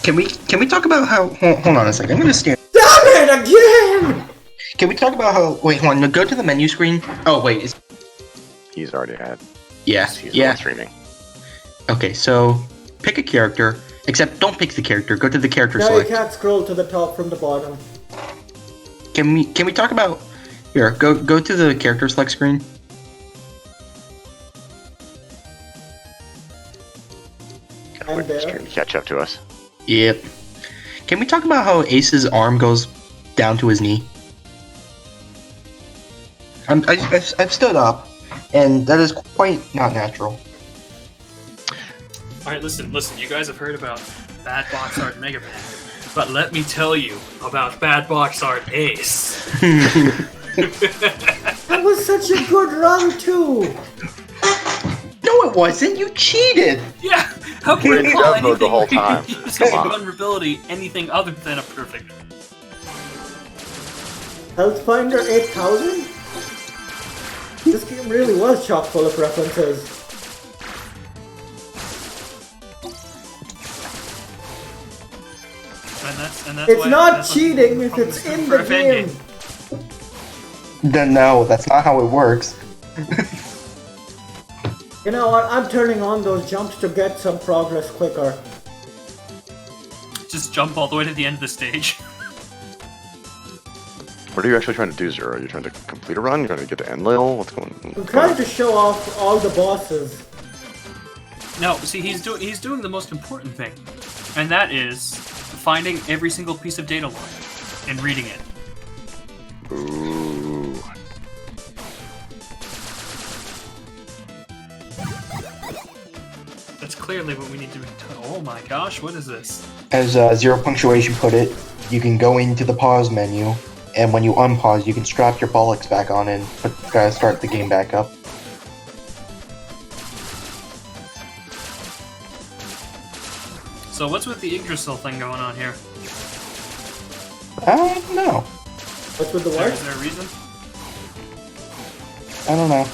Can we talk about how... Hold on a second. I'm going to stand... Damn it, again! Can we talk about how... Wait, hold on. No, go to the menu screen. Oh, wait. He's already had. Yeah. He's the Yeah. one streaming. Okay, so pick a character. Except don't pick the character. Go to the character Now you select. can't scroll to the top from the bottom. Can we talk about... Here, go to the character select screen. I'm Wait, it's there. trying to catch up to us. Yep. Can we talk about how Ace's arm goes down to his knee? I've stood up, and that is quite not natural. Alright, listen, you guys have heard about Bad Box Art Mega Man. But let me tell you about Bad Box Art Ace. That was such a good run, too! No, it wasn't. You cheated. Yeah, how can you Wait, call that mode the anything whole time. using Come on. vulnerability anything other than a perfect? Health Finder 8000? This game really was chock full of references. And that's It's why not that's cheating if from it's the in the first ending. game. Then no, that's not how it works. You know what, I'm turning on those jumps to get some progress quicker. Just jump all the way to the end of the stage. What are you actually trying to do, Zero? Are you trying to complete a run? You're trying to get to Enlil? What's going on? I'm trying to show off all the bosses. No, see, he's doing the most important thing, and that is finding every single piece of data log and reading it. Ooh. That's clearly what we need to be. Oh my gosh, what is this? As Zero Punctuation put it, you can go into the pause menu, and when you unpause, you can strap your bollocks back on and start the game back up. So what's with the Yggdrasil thing going on here? No. What's with the Is what? there a reason? I don't know.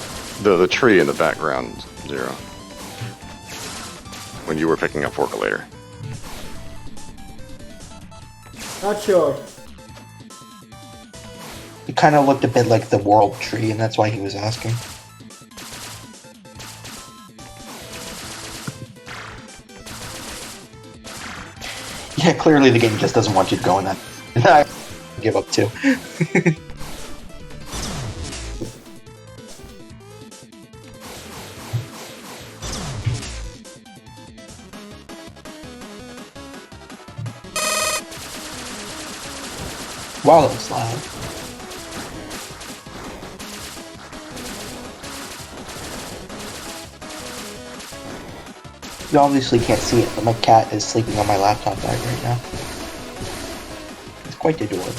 The tree in the background, Zero. When you were picking up Forkulator. Not sure. It kind of looked a bit like the world tree, and that's why he was asking. Yeah, clearly the game just doesn't want you to go in that. I give up too. Wow, that was loud. You obviously can't see it, but my cat is sleeping on my laptop bag right now. It's quite adorable.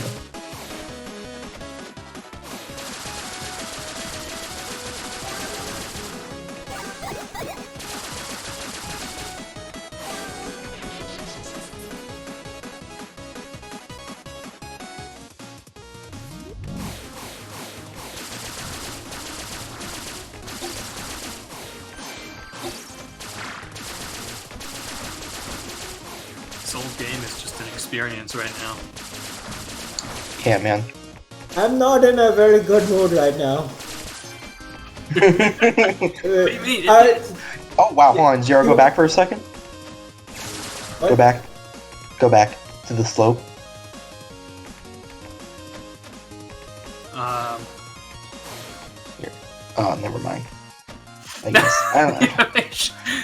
This old game is just an experience right now. Yeah, man. I'm not in a very good mood right now. What do you mean? Oh wow, hold on, Zero, go back for a second. What? Go back. Go back to the slope. Oh, never mind. I guess. I don't know.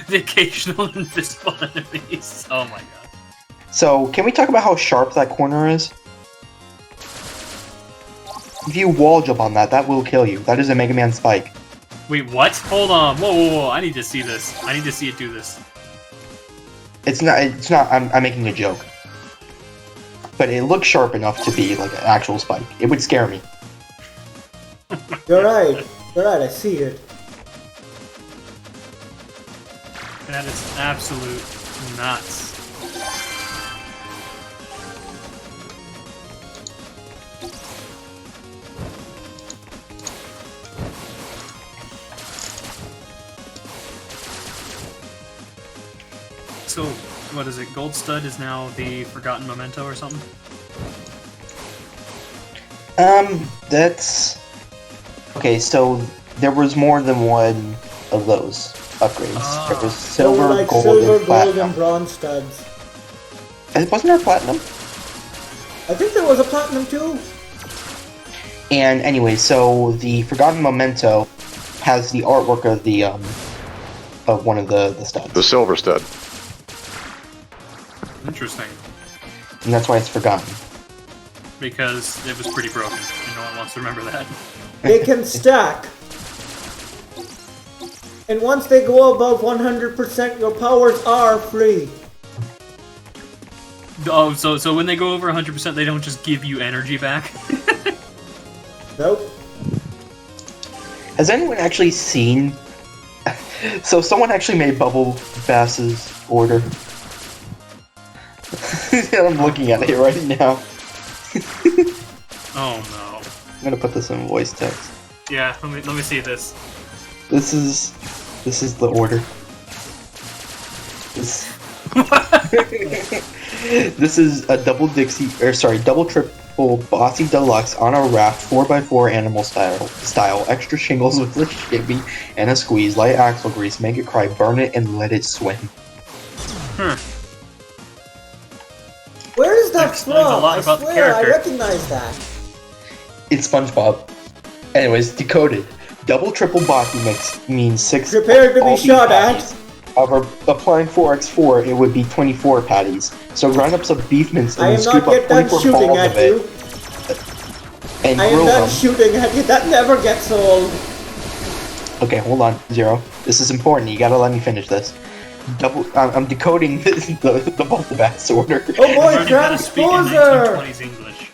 The occasional invisible enemies. Oh my god. So, can we talk about how sharp that corner is? If you wall jump on that, that will kill you. That is a Mega Man spike. Wait, what? Hold on. Whoa, whoa, whoa. I need to see this. I need to see it do this. It's not, I'm making a joke. But it looks sharp enough to be like an actual spike. It would scare me. You're right. You're right, I see it. That is absolute nuts. So, what is it? Gold Stud is now the Forgotten Memento or something? That's... Okay, so there was more than one of those upgrades. There was They were silver, like gold, silver, and platinum. gold, and bronze studs. Wasn't there platinum? I think there was a platinum too. And anyway, so the Forgotten Memento has the artwork of the of one of the studs, The silver stud. Interesting. and that's why it's forgotten. Because it was pretty broken, and no one wants to remember that. They can stack. And once they go above 100%, your powers are free. Oh, so when they go over 100%, they don't just give you energy back? Nope. Has anyone actually seen? So someone actually made Bubble Bass's order. I'm looking at it right now. Oh no. I'm gonna put this in voice text. Yeah, let me see this. This is the order. This is a double triple bossy deluxe on a raft 4x4 animal style, extra shingles with a shimmy and a squeeze, light axle grease, make it cry, burn it, and let it swim. Where is that Explains a from? lot I about the swear, I character. recognize that. It's SpongeBob. Anyways, decoded. Double triple bossy mix means 6 Prepare to be all shot beef at. patties. However, applying 4x4, it would be 24 patties. So grind up some beef mince I and am scoop not up yet done 24 shooting balls at of it you. and I am grill done them. shooting at you. That never gets old. Okay, hold on, Zero. This is important. You gotta let me finish this. I'm decoding the Bubble Bass order. Oh boy, Learning how to speak in transposer! 1920s English.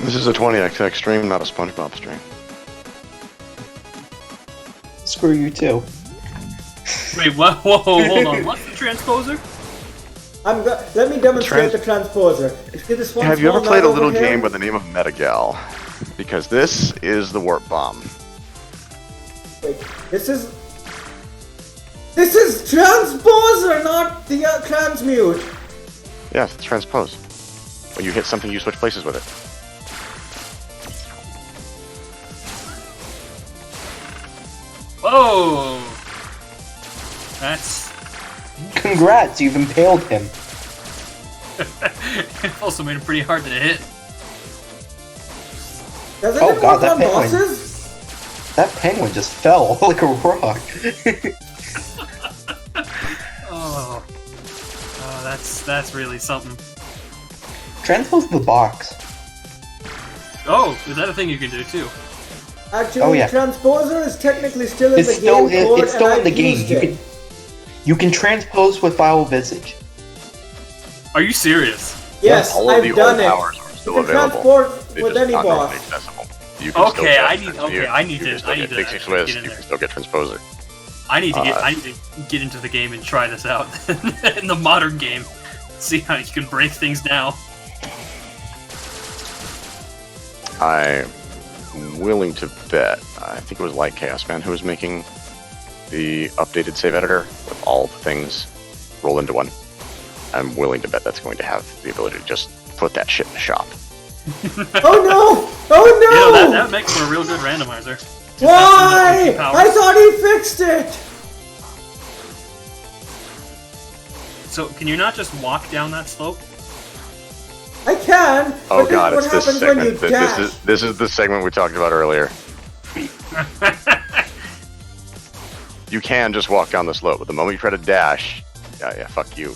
This is a 20XX stream, not a SpongeBob stream. Screw you too. Wait, what? Whoa, hold on. What's the transposer? Let me demonstrate the transposer. See this one Have you ever small played a nut little over here? game by the name of Metagal? Because this is the warp bomb. Wait, this is transposer, not the transmute. Yeah, it's transpose. When you hit something, you switch places with it. Whoa! That's Congrats, you've impaled him. it also made it pretty hard to hit. Doesn't Oh it god, work that on penguin. bosses? That penguin just fell like a rock. Oh, that's really something. Transpose the box. Oh, is that a thing you can do too? Actually, Oh, yeah. transposer is technically still in It's the still game code, it's still and in the I've game. used You can transpose with Foul Visage. Are you serious? Yes, All of the I've done old it. powers are still You can available. transport They're with just any not normally boss. accessible. You can Okay, still get I need you can to still get Dixie actually Swiss, get in you there. can still get Transposer. I need to get into the game and try this out in the modern game. See how you can break things now. I'm willing to bet, I think it was Light Chaos Man who was making the updated save editor with all the things rolled into one. I'm willing to bet that's going to have the ability to just put that shit in the shop. Oh no! Oh no! You know, that makes for a real good randomizer. Just have some Why? OG powers. I thought he fixed it! So, can you not just walk down that slope? I can! Oh but god, this it's is this what happens when you segment. dash. This is the segment we talked about earlier. You can just walk down the slope, but the moment you try to dash, yeah, fuck you.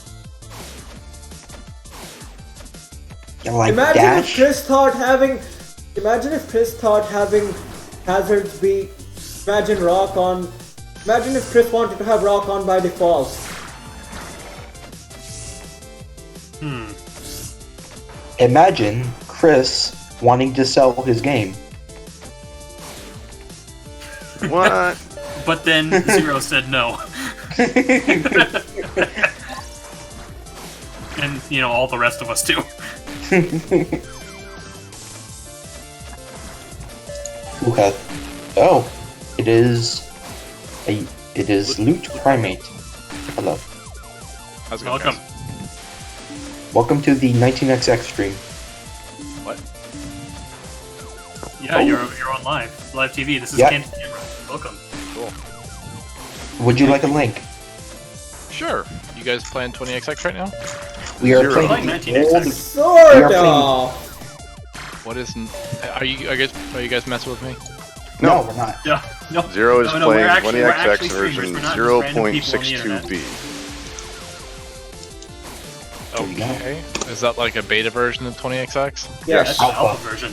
You like Imagine if dash? Chris thought having hazards be imagine if Chris wanted to have rock on by default. Imagine Chris wanting to sell his game. What? But then Zero said no. And, you know, all the rest of us too. Who hath? Oh, it is Loot Primate. Hello. How's it going, Welcome. guys? Welcome to the 19XX stream. What? Yeah, Oh. you're on live TV. This is Yeah. Candid Camera. Welcome. Cool. Would you like a link? Sure. You guys playing 20XX right now? We are Zero. playing Playing the 19XX. old. Sort We are playing- of. What is? Are you guys messing with me? No, we're not. Yeah, no. Zero is No, we're playing actually 20XX streamers. version We're not just random people on the internet. 0.62b. Okay. Is that like a beta version of 20XX? Yeah, that's the Alpha. alpha version.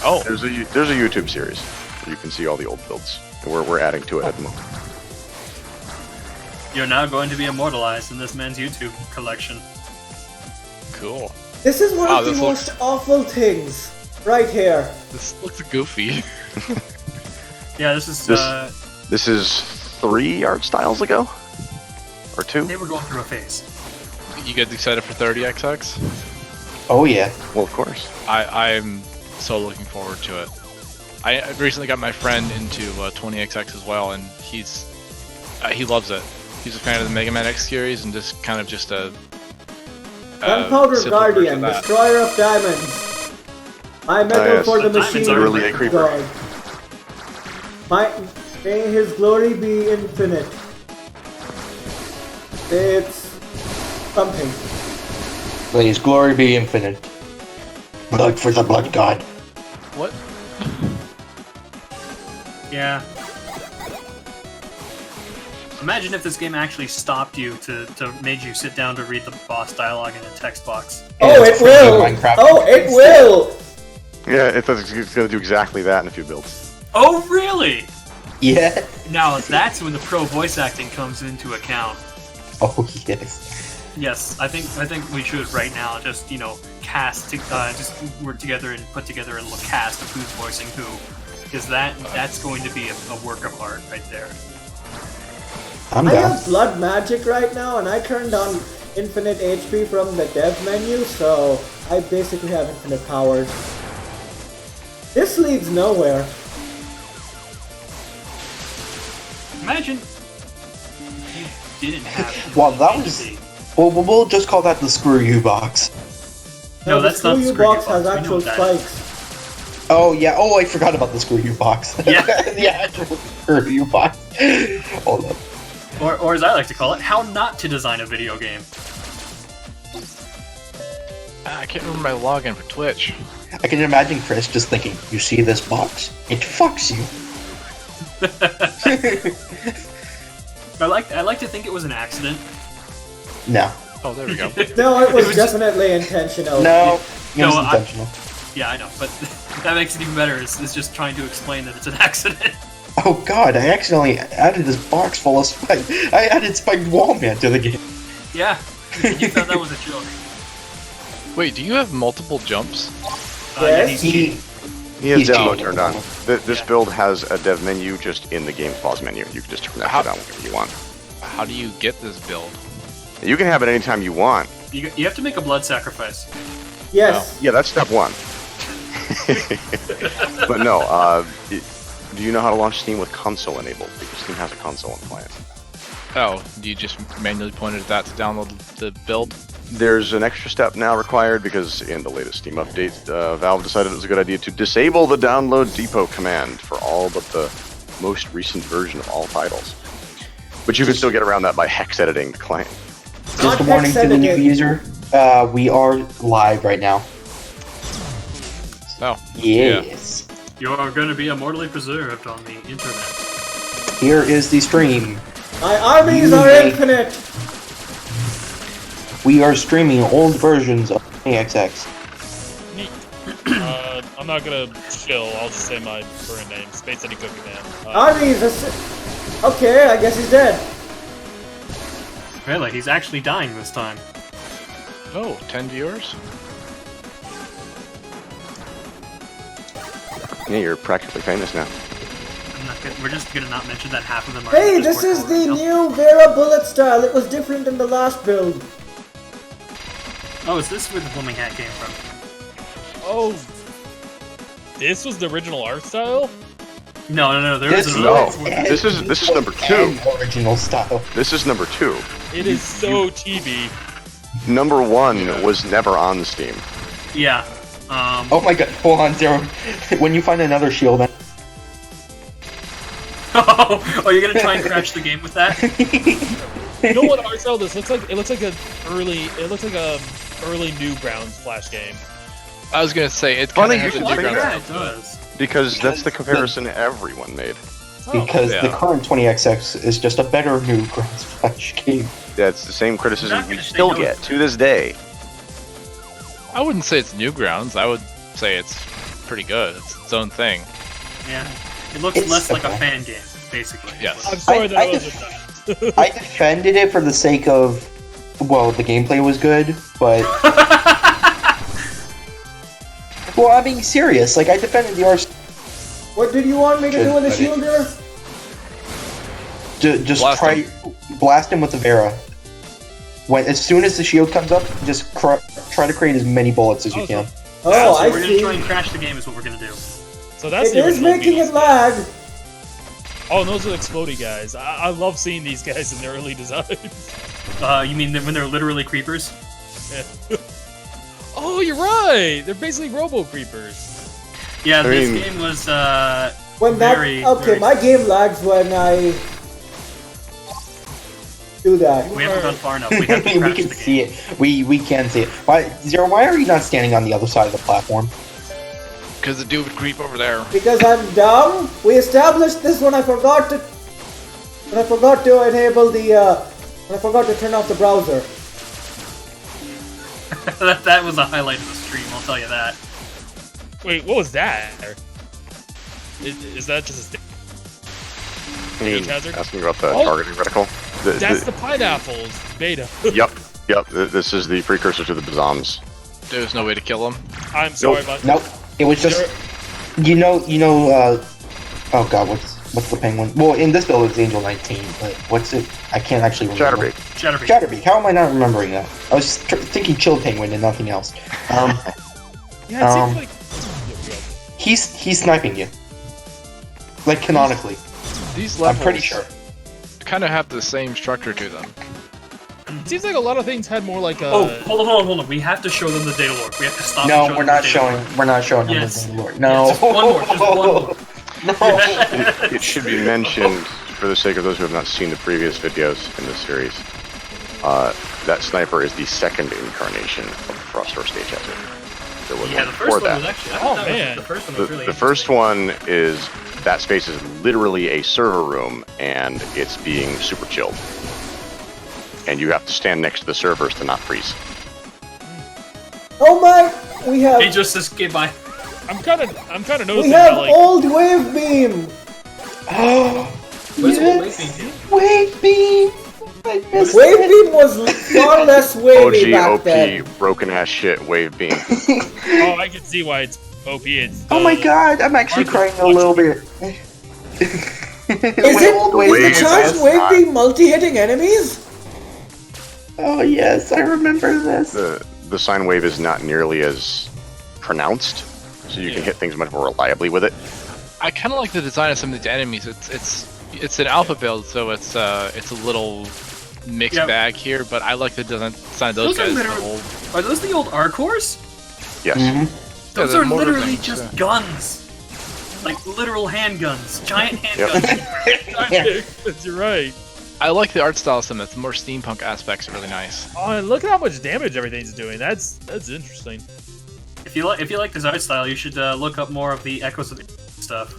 Oh. There's a YouTube series where you can see all the old builds. And we're adding to it at the moment. You're now going to be immortalized in this man's YouTube collection. Cool. This is one Wow, of the this most looks- awful things. Right here. This looks goofy. Yeah, this is. This is 3 art styles ago? Or 2? They were going through a phase. You guys excited for 30XX? Oh yeah. Well, of course. I'm so looking forward to it. I recently got my friend into 20XX as well, and he loves it. He's a fan of the Mega Man X series and just kind of just a Gunpowder simple Guardian, version of that. destroyer of diamonds. My metal yes. for the The diamonds machine. are really a creeper. God. May his glory be infinite. It's something. May his glory be infinite. Blood for the blood god. What? Yeah. Imagine if this game actually stopped you to made you sit down to read the boss dialogue in a text box. Oh, it's it will! Minecraft. Oh, it will! Yeah, it's going to do exactly that in a few builds. Oh, really? Yeah. Now that's when the pro voice acting comes into account. Oh yes. Yes, I think we should right now just cast just work together and put together a little cast of who's voicing who, because that's going to be a work of art right there. I'm I down. have blood magic right now, and I turned on infinite HP from the dev menu, so I basically have infinite powers. This leads nowhere. Imagine if you didn't have. Well, that was. Well, we'll just call that the screw you box. No, the that's not Screw the You Screw You box has box. We know actual what that is. spikes. Oh yeah. Oh, I forgot about the screw you box. Yeah. The actual screw you box. Hold up. Or as I like to call it, how not to design a video game. I can't remember my login for Twitch. I can imagine Chris just thinking, "You see this box? It fucks you." I like to think it was an accident. No. Oh, there we go. No, it was was just- definitely intentional. No. It No, was I- intentional. Yeah, I know, but that makes it even better. It's just trying to explain that it's an accident. Oh god, I accidentally added this box full of spike. I added spiked wallman to the game. Yeah, you thought that was a joke. Wait, do you have multiple jumps? Yeah, Yes. he's cheating. He has He's down mode cheating. turned on. This build has a dev menu just in the game pause menu. You can just turn that How- shit on whenever you want. How do you get this build? You can have it anytime you want. You have to make a blood sacrifice. Yes. Yeah, that's step one. But no, do you know how to launch Steam with console enabled? Because Steam has a console on client. Oh, do you just manually point at that to download the build? There's an extra step now required because in the latest Steam update, Valve decided it was a good idea to disable the download depot command for all but the most recent version of all titles. But you can still get around that by hex editing the client. Just a warning to the new user, we are live right now. Oh, Yes. You're going to be immortally preserved on the internet. Here is the stream. My armies You are may- infinite. We are streaming old versions of XX. Neat. I'm not gonna chill. I'll just say my current name, Space City Cookie Man. Armies. Okay, I guess he's dead. Really, he's actually dying this time. Oh, 10 viewers? Yeah, you're practically famous now. We're just gonna not mention that half of them are. Hey, in the this is Discord the now. new Vera bullet style. It was different in the last build. Oh, is this where the blooming hat came from? Oh, this was the original art style. No. There This is is another. No, this is number 2. And original style. This is number 2. It is so chibi. Number 1 was never on Steam. Yeah. Oh my god, hold on, Zero. When you find another shield, Oh, you're gonna try and crash the game with that? You know what art style this looks like? It looks like a early Newgrounds Flash game. I was gonna say, it's Funny kind you of should has a say Newgrounds that. Yeah, it does. Because that's the comparison everyone made. because yeah. the current 20XX is just a better new Grounds Flash game. That's the same I'm criticism not we gonna say still no. get to this day. I wouldn't say it's Newgrounds. I would say it's pretty good. It's its own thing. Yeah. It looks It's less like a okay. fan game, basically. Yes. I'm sorry that I I wasn't that. I defended it for the sake of, well, the gameplay was good, but... well, I'm being serious. Like, I defended the art... What did you want me to do with the Buddy. shield here? Just Blast try... Blast him with the Vera. As soon as the shield comes up, just try to create as many bullets as you can. Oh, So I we're gonna see. try and crash the game is what we're gonna do. So that's It the is original making Beast. it lag. Oh, and those are the explodey guys. I love seeing these guys in their early designs. You mean when they're literally creepers? Oh, you're right. They're basically Robo Creepers. Yeah, I this mean- game was When that very, okay, very- my game lags when I do that. We haven't gone far enough. We have to we crash can the see game. it. We can see it. Zero, why are you not standing on the other side of the platform? Because the dude would creep over there. Because I'm dumb. We established this when I forgot to enable the when I forgot to turn off the browser. that was a highlight of the stream, I'll tell you that. Wait, what was that? Is that just a He's hazard? asking about the Oh. targeting reticle. That's the pineapples beta. Yep. This is the precursor to the Bazams. There's no way to kill him. I'm sorry about Nope. It was just, Zero- oh god, what's What's the penguin? Well, in this build it's Angel 19, but what's it? I can't actually remember. Chatterbeak. Chatterbeak. How am I not remembering that? I was thinking Chill Penguin and nothing else. Yeah, it seems like He's sniping you. Like canonically. These levels I'm pretty sure. kind of have the same structure to them. it seems like a lot of things had more like a. Oh, hold on. We have to show them the data lord. We have to stop. No, and show we're them not the data showing. lord. We're not showing Yes. them the Lord. No. Just one more. Just one more. No. It should be mentioned, for the sake of those who have not seen the previous videos in this series, that sniper is the second incarnation of the Frostor stage hazard. There was Yeah, one the before first one that. was actually. I Oh, thought that was- man. The first one was really. The first one is that space is literally a server room and it's being super chilled. And you have to stand next to the servers to not freeze. Oh my! We have He just escaped by. I'm kind of we noticing have that like old wave beam. What's Yes. Wave Wave beam. beam? I missed Wave it. beam was far less wavy back OG, then. OP, broken ass shit, wave beam. oh I can see why it's OP. It's Oh my god, I'm actually crying a little bit. Is the wave charged is wave not- beam multi-hitting enemies? Oh yes, I remember this. The sine wave is not nearly as pronounced, so you can hit things much more reliably with it. I kind of like the design of some of the enemies. It's an alpha build, so it's a little mixed Yeah. bag here. But I like the design of those Those are guys. literally. Are those the old Arcors? Yes. Those they're are mortar literally things, just yeah. guns. Like literal handguns. Giant handguns. You're right. I like the art style of some. It's more steampunk aspects. Are really nice. Oh, and look at how much damage everything's doing. That's interesting. If you like this art style, you should look up more of the Echoes of stuff.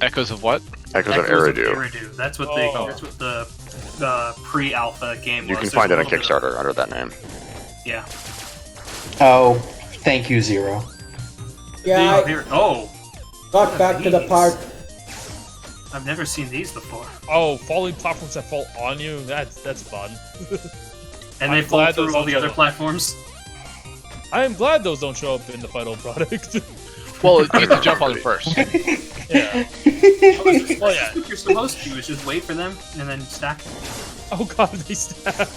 Echoes of what? Echoes of Eridu. That's what Oh. that's what the pre-alpha game was. You can There's find a it on little bit of- Kickstarter under that name. Yeah. Oh, thank you, Zero. Yeah, I Oh, got back to the part. I've never seen these before. Oh, falling platforms that fall on you. That's fun. And they I'm fall glad through those all don't the show other up. platforms. I am glad those don't show up in the final product. Well, you have to jump on them first. yeah. Well, yeah. What you're supposed to do is just wait for them and then stack. Oh god, they stack.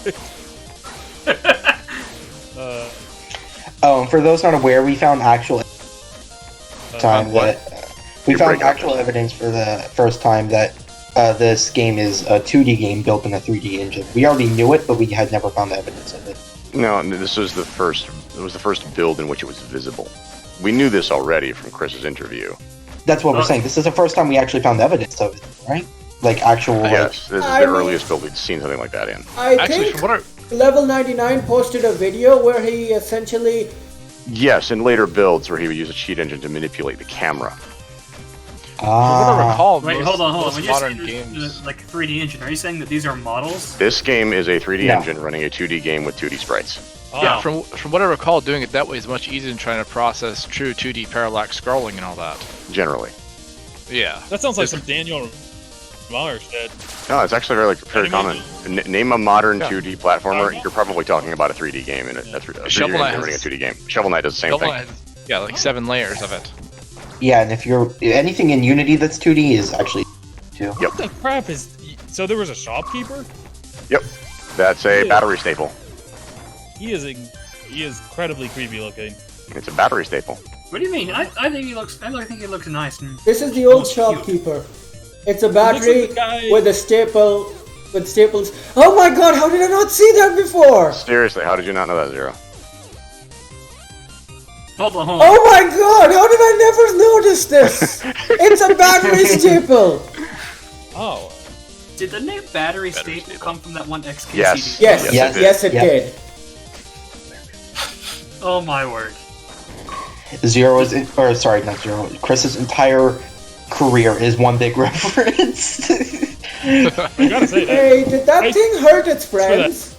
Oh, and for those not aware, we found actual time what? that we You're found breaking up. actual evidence for the first time that this game is a 2D game built in a 3D engine. We already knew it, but we had never found evidence of it. No, this was the first. It was the first build in which it was visible. We knew this already from Chris's interview. That's what we're Oh. saying. This is the first time we actually found evidence of it, right? Like actual. Like, Yes, this is I the mean- earliest build we'd seen something like that in. I Actually, think from what Level 99 posted a video where he essentially Yes, in later builds where he would use a cheat engine to manipulate the camera. From what I recall, Wait, most, hold on. most When you're modern saying games. like 3D engine, are you saying that these are models? This game is a 3D No. engine running a 2D game with 2D sprites. Yeah, Oh. from what I recall, doing it that way is much easier than trying to process true 2D parallax scrolling and all that. Generally. Yeah. That sounds like some Daniel Miller shit. No, it's actually very common. Name a modern 2D platformer, Yeah. you're probably talking about a 3D game in a 3D Shovel Knight game running a has- 2D game. Shovel Knight does the same Double thing. Knight has- yeah, like 7 layers of it. yeah, and if you're anything in Unity that's 2D is actually too. Yep. What the crap is? So there was a shopkeeper. Yep. That's a Yeah. battery staple. He is incredibly creepy looking. It's a battery staple. What do you mean? I think he looks. I think he looks nice. And this is the old almost cute. shopkeeper. It's a Looks battery like the guy- with a staple with staples. Oh my god, how did I not see that before? Seriously, how did you not know that, Zero? Hold on. Oh my god, how did I never notice this? It's a battery staple. Oh, Did the name Battery Staple come from that one XK Yes. CD? Yes, Yes, yes, it it did. did. Oh my word. Zero's, or sorry, not Zero. Chris's entire career is one big reference. I gotta say that. Hey, did that I- thing hurt its friends?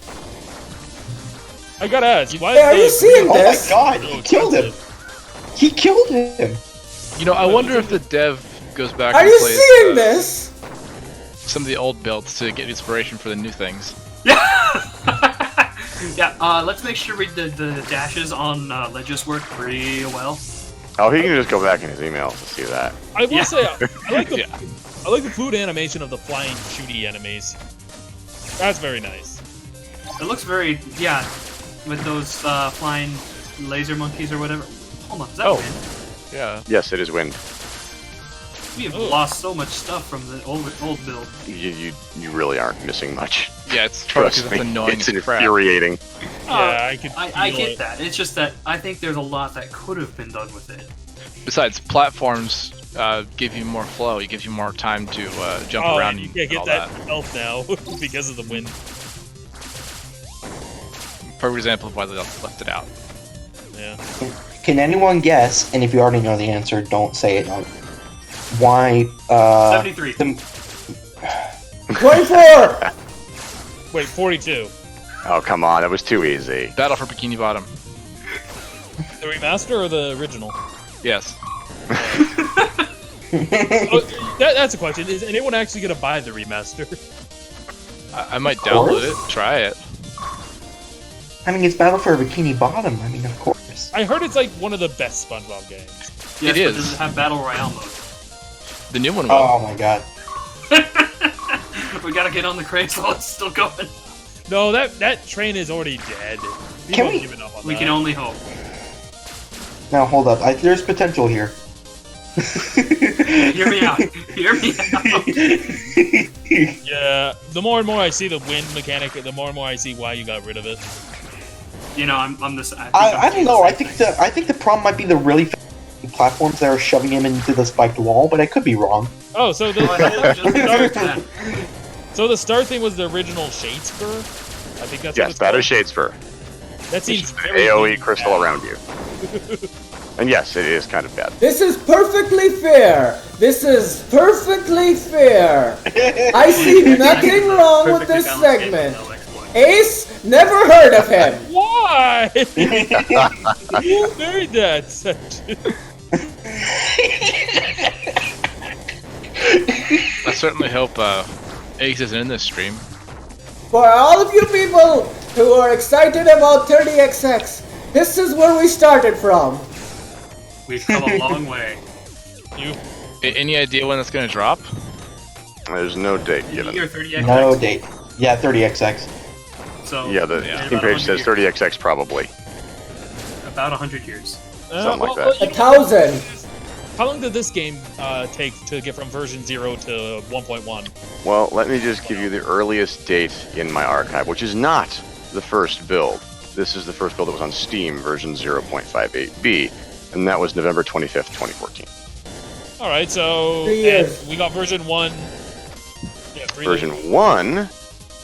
I gotta ask. Why Hey, are you is the seeing Oh my this? god, he killed him! He killed him! You know, I wonder if the dev goes back Are and you plays seeing this? some of the old builds to get inspiration for the new things. Yeah. Let's make sure the dashes on Ledges work pretty well. Oh, he can just go back in his emails to see that. I will Yeah. say, I like the, Yeah. I like the fluid animation of the flying shooty enemies. That's very nice. It looks very, yeah, with those flying laser monkeys or whatever. Hold on, is that wind? Yeah. Yes, it is wind. We have lost so much stuff from the old build. You really aren't missing much. Yeah, it's Trust me, annoying it's as crap. infuriating. Yeah, I could. I feel get it. that. It's just that I think there's a lot that could have been done with it. Besides, platforms give you more flow. It gives you more time to jump Oh, around and you and can't get all that that. health now because of the wind. Perfect example of why they left it out. Yeah. Can anyone guess? And if you already know the answer, don't say it. Why? 73. 24! Wait, 42. Oh, come on, that was too easy. Battle for Bikini Bottom. The remaster or the original? Yes. Oh, that's a question. Is anyone actually gonna buy the remaster? I might download it, try it. I mean, it's Battle for Bikini Bottom. I mean, of course. I heard it's like one of the best SpongeBob games. Yes, It is. But does it have battle royale mode? The new one will. Oh my god. We gotta get on the craze while it's still going. No, that train is already dead. People Can have we- given up on We that. can only hope. Now hold up. There's potential here. Hear me out. Hear me out. Yeah, the more and more I see the wind mechanic, the more and more I see why you got rid of it. You know, I'm this. I don't know. I think the problem might be the really platforms that are shoving him into the spiked wall, but I could be wrong. Oh, so the the. so the start thing was the original Shadespur. I think that's Yes, what it's that called. is Shadespur. That seems The very AoE big. crystal around you. And yes, it is kind of bad. This is perfectly fair. This is perfectly fair. I see nothing wrong with Perfectly this balanced game with segment. no exploit. Ace, never heard of him. Why? Who made that section? I certainly hope Ace isn't in this stream. For all of you people who are excited about 30XX, this is where we started from. We've come a long way. You. Any idea when it's gonna drop? There's no date given. Year 30x. No date. Yeah, 30XX. So Yeah, the in Steam about page 100 says years. 30XX probably. About 100 years. Something like that. 1,000. How long did this game take to get from version 0 to 1.1? Well, let me just give you the earliest date in my archive, which is not the first build. This is the first build that was on Steam, version 0.58b, and that was November 25th, 2014. Alright, so 3 years. and we got version 1. Yeah, 3 Version 1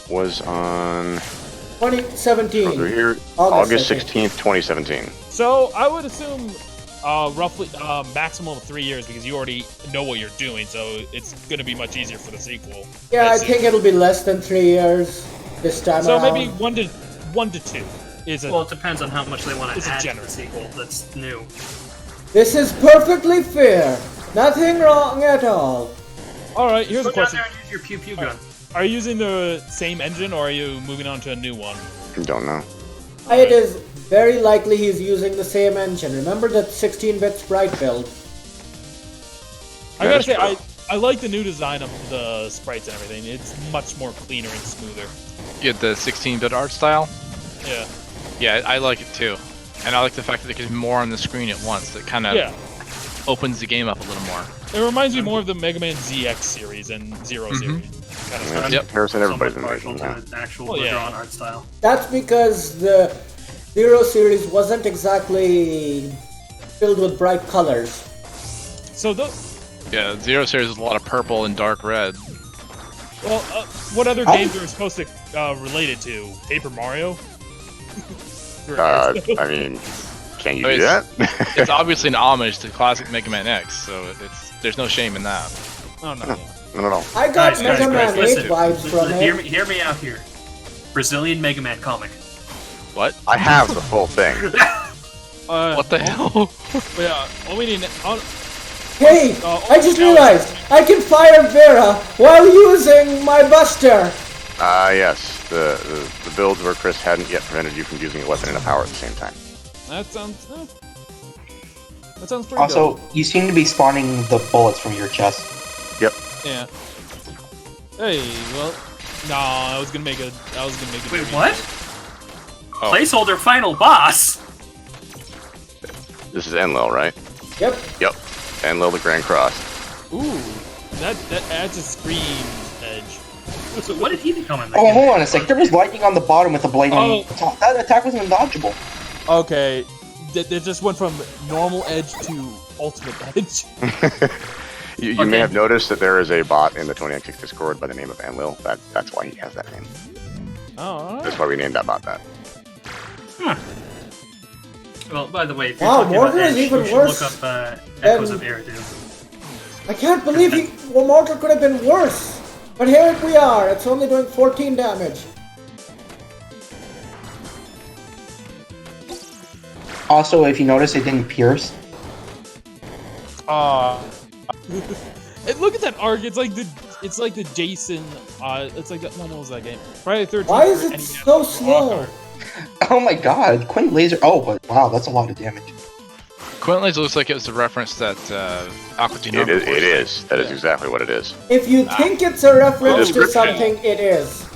was on 2017. over here, August, August I think. 16th, 2017. So I would assume roughly maximum of 3 years because you already know what you're doing, so it's going to be much easier for the sequel. Yeah, I assume. think it'll be less than 3 years this time So around. maybe 1 to 2 is a Well, it depends on how much they want It's to a add to the generous. sequel that's new. This is perfectly fair. Nothing wrong at all. Alright, here's a Go down question. there and use your pew pew gun. Are you using the same engine or are you moving on to a new one? Don't know. It is very likely he's using the same engine. Remember that 16-bit sprite build? I That gotta is say, true. I like the new design of the sprites and everything. It's much more cleaner and smoother. You get the 16-bit art style. Yeah. Yeah, I like it too, and I like the fact that there's more on the screen at once. That kind of Yeah. opens the game up a little more. It reminds me more of the Mega Man ZX series and Zero series. Kind of Yeah, stuff. Yep. Harrison, everybody's been Somewhat partial making to that. the actual Well, yeah. drawn art style. That's because the Zero series wasn't exactly filled with bright colors. So Yeah, Zero series is a lot of purple and dark red. well, what other I- games are supposed to relate it to? Paper Mario? I mean, can you Oh, do that? It's obviously an homage to classic Mega Man X, so there's no shame in that. Oh no. No. I got Guys, Mega Man 8 listen, vibes from listen, it. hear me out here. Brazilian Mega Man comic. What? I have the full thing. What the hell? Yeah, all we need. Hey, I just now- realized I can fire Vera while using my Buster. Yes. The builds where Chris hadn't yet prevented you from using a weapon and a power at the same time. That sounds pretty Also, you seem to be spawning the bullets from your chest. Yep. Yeah. Hey, well, no, I was gonna make a. Wait, what? Oh. Placeholder final boss? This is Enlil, right? Yep. Yep. Enlil the Grand Cross. Ooh, that adds a scream edge. So what did he become in that Oh, game? hold on a sec. There was lightning on the bottom with the blade on Oh. the top. That attack was undodgeable. Okay, it just went from normal edge to ultimate edge. You may have noticed that there is a bot in the 20xx Discord by the name of Enlil. That's why he has that name. Oh, That's why we named that bot that. Well, by the way, if you're Wow, talking about Mortar is Edge, even you should worse look up Echoes of than- Eridu. I can't believe well, Mortar could have been worse. But here we are. It's only doing 14 damage. Also, if you notice, it didn't pierce. And look at that arc. It's like the Jason. It's like that. What was that game? Friday the 13th. Why is and it he had so the slow? arc. Oh my god, Quint Laser. Oh, but wow, that's a lot of damage. Quint Laser looks like it was a reference that Aqua Teen It Hunger is. Force It did. is. That is exactly what it is. If you think it's a reference to description. something, it is.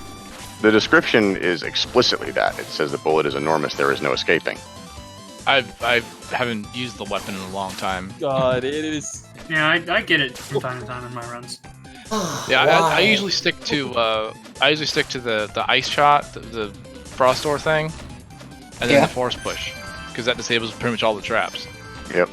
The description is explicitly that. It says the bullet is enormous. There is no escaping. I haven't used the weapon in a long time. God, it is. Yeah, I get it from time to time in my runs. Yeah, Why? I usually stick to the ice shot, the frost door thing, and then Yeah. the force push, because that disables pretty much all the traps. Yep.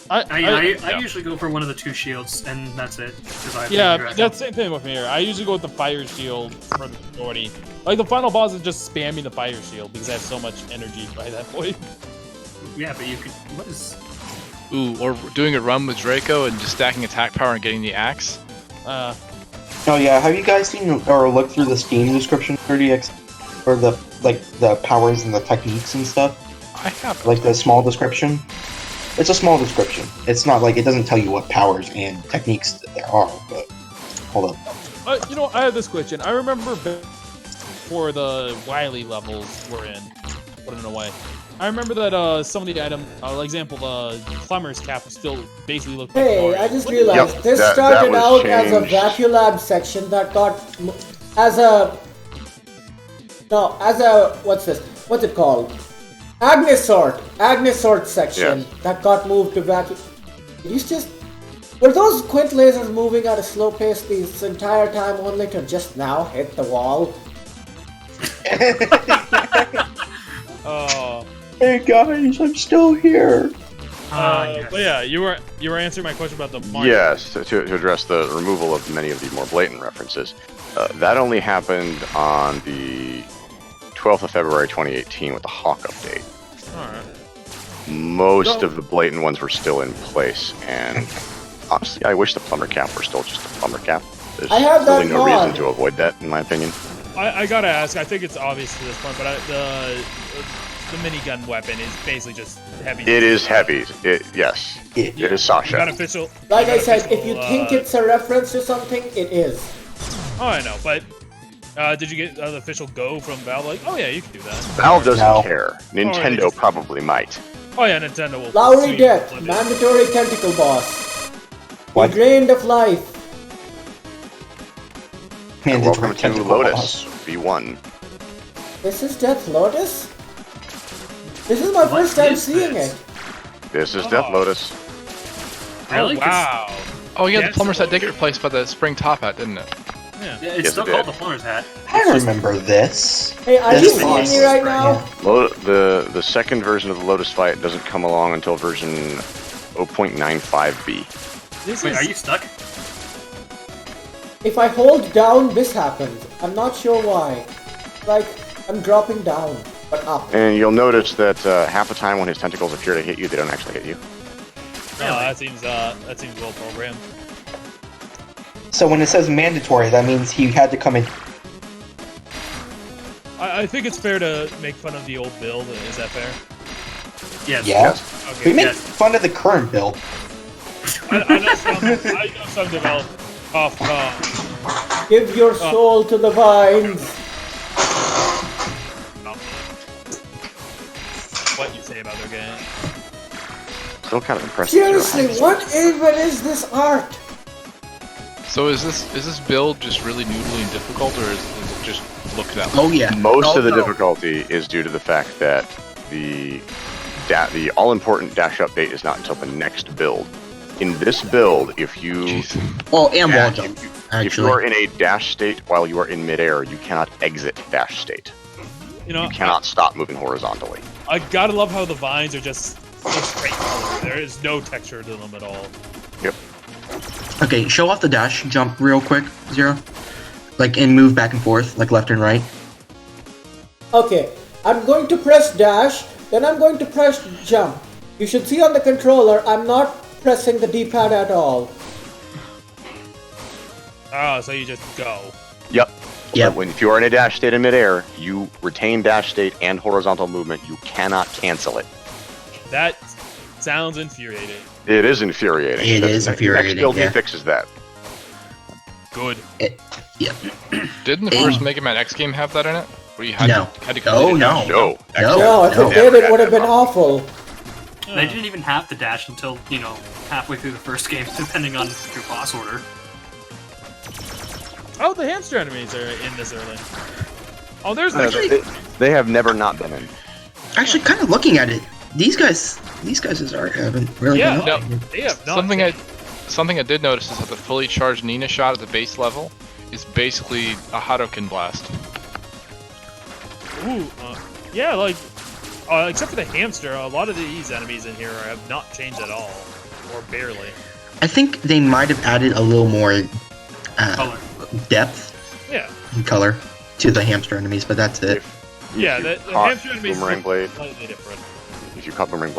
I usually go for one of the two shields, and that's it. 'Cause I have Yeah, no that's the same thing with me here. I usually go with the fire shield for the majority. Like the final boss is just spamming the fire shield because I have so much energy by that point. Yeah, but you could. What is? Ooh, or doing a run with Draco and just stacking attack power and getting the axe. Oh yeah, have you guys seen or looked through the Steam description for DX, or the powers and the techniques and stuff? I have. Like the small description. It's a small description. It's not like it doesn't tell you what powers and techniques there are. But hold up. You know, I have this question. I remember before the Wily levels were in, put it away. I remember that some of the items, like example, the plumber's cap was still basically looking. Hey, I just realized Yep, this that started was out as a changed. Vaculab section that got as a what's this? What's it called? Agnesort section that got moved to Vacuum. Were those Quint lasers moving at a slow pace this entire time, only to just now hit the wall? Oh. Hey guys, I'm still here. Yes. But yeah, you were answering my question about the Mario. Yes, to address the removal of many of the more blatant references. That only happened on the 12th of February 2018 with the Hawk update. Alright. Most of the blatant ones were still in place, and honestly, I wish the plumber cap were still just a plumber cap. There's I have really that no reason mod. to avoid that, in my opinion. I gotta ask. I think it's obvious to this point, but the minigun weapon is basically just heavy. It is heavy. Yes, it is You got Sasha. official. Like you I got said, if you official, think it's a reference to something, it is. Oh, I know, but did you get the official go from Valve? Like, oh yeah, you can do that. Valve doesn't No. care. they Nintendo just- probably might. Oh yeah, Nintendo will. Lowry sweep Death, flip it. mandatory tentacle boss. What? Drained of life. And Mandatory welcome to tentacle Lotus boss. V1. This is Death Lotus? This is my first time is seeing this? it. This is Death Oh. Lotus. Really? Oh, 'Cause- wow. Oh yeah, Yes, the plumber's hat did okay. get replaced by the spring top hat, didn't it? Yeah. Yeah, it's Yes, still it called did. the plumber's hat. I remember this. Hey, are This you is seeing awesome. me right now? The second version of the Lotus fight doesn't come along until version 0.95b. This Wait, is. are you stuck? If I hold down, this happens. I'm not sure why. Like, I'm dropping down, but up. And you'll notice that half the time when his tentacles appear to hit you, they don't actually hit you. Oh, that seems well programmed. So when it says mandatory, that means he had to come in. I think it's fair to make fun of the old build. Is that fair? Yes. Yeah. Okay. We make yes. fun of the current build. I know some develop off. Give your soul to the vines. What you say about their game? Still kind of impressed. that you're Seriously, hiding what even is this art? So is this build just really noodly and difficult, or is it just look that way? Oh yeah. Most of the no. difficulty is due to the fact that the all-important dash update is not until the next build. In this build, if you Oh, and wall dash- jump. if you Actually, are in a dash state while you are in midair, you cannot exit dash state. You know, You cannot stop moving horizontally. I gotta love how the vines are just so straight color. There is no texture to them at all. Yep. okay. Show off the dash jump real quick, Zero. Like and move back and forth, like left and right. Okay, I'm going to press dash, then I'm going to press jump. You should see on the controller, I'm not pressing the D-pad at all. Oh, so you just go. Yep. Yep. But if you are in a dash state in midair, you retain dash state and horizontal movement. You cannot cancel it. That sounds infuriating. It is infuriating. It That's is the infuriating, Next build yeah. fixes that. Good. Yep. Didn't the first Mega Man X game have that in it? Where you had No. had to Oh complete it? no. No. No, if it did, it would have been awful. They didn't even have to dash until, you know, halfway through the first game, depending on your boss order. Oh, the hamster enemies are in this early. Oh, there's the They have never not been in. Actually, kind of looking at it, these guys' art haven't really Yeah, been no, updated. they have not. Something I did notice is that the fully charged Nina shot at the base level is basically a Hadouken blast. Ooh, yeah, like, except for the hamster, a lot of these enemies in here have not changed at all, or barely. I think they might have added a little more Color. depth Yeah, and color to the hamster enemies, but that's it. yeah, If the you caught hamster enemies Boomerang are Blade. slightly different. If you caught Boomerang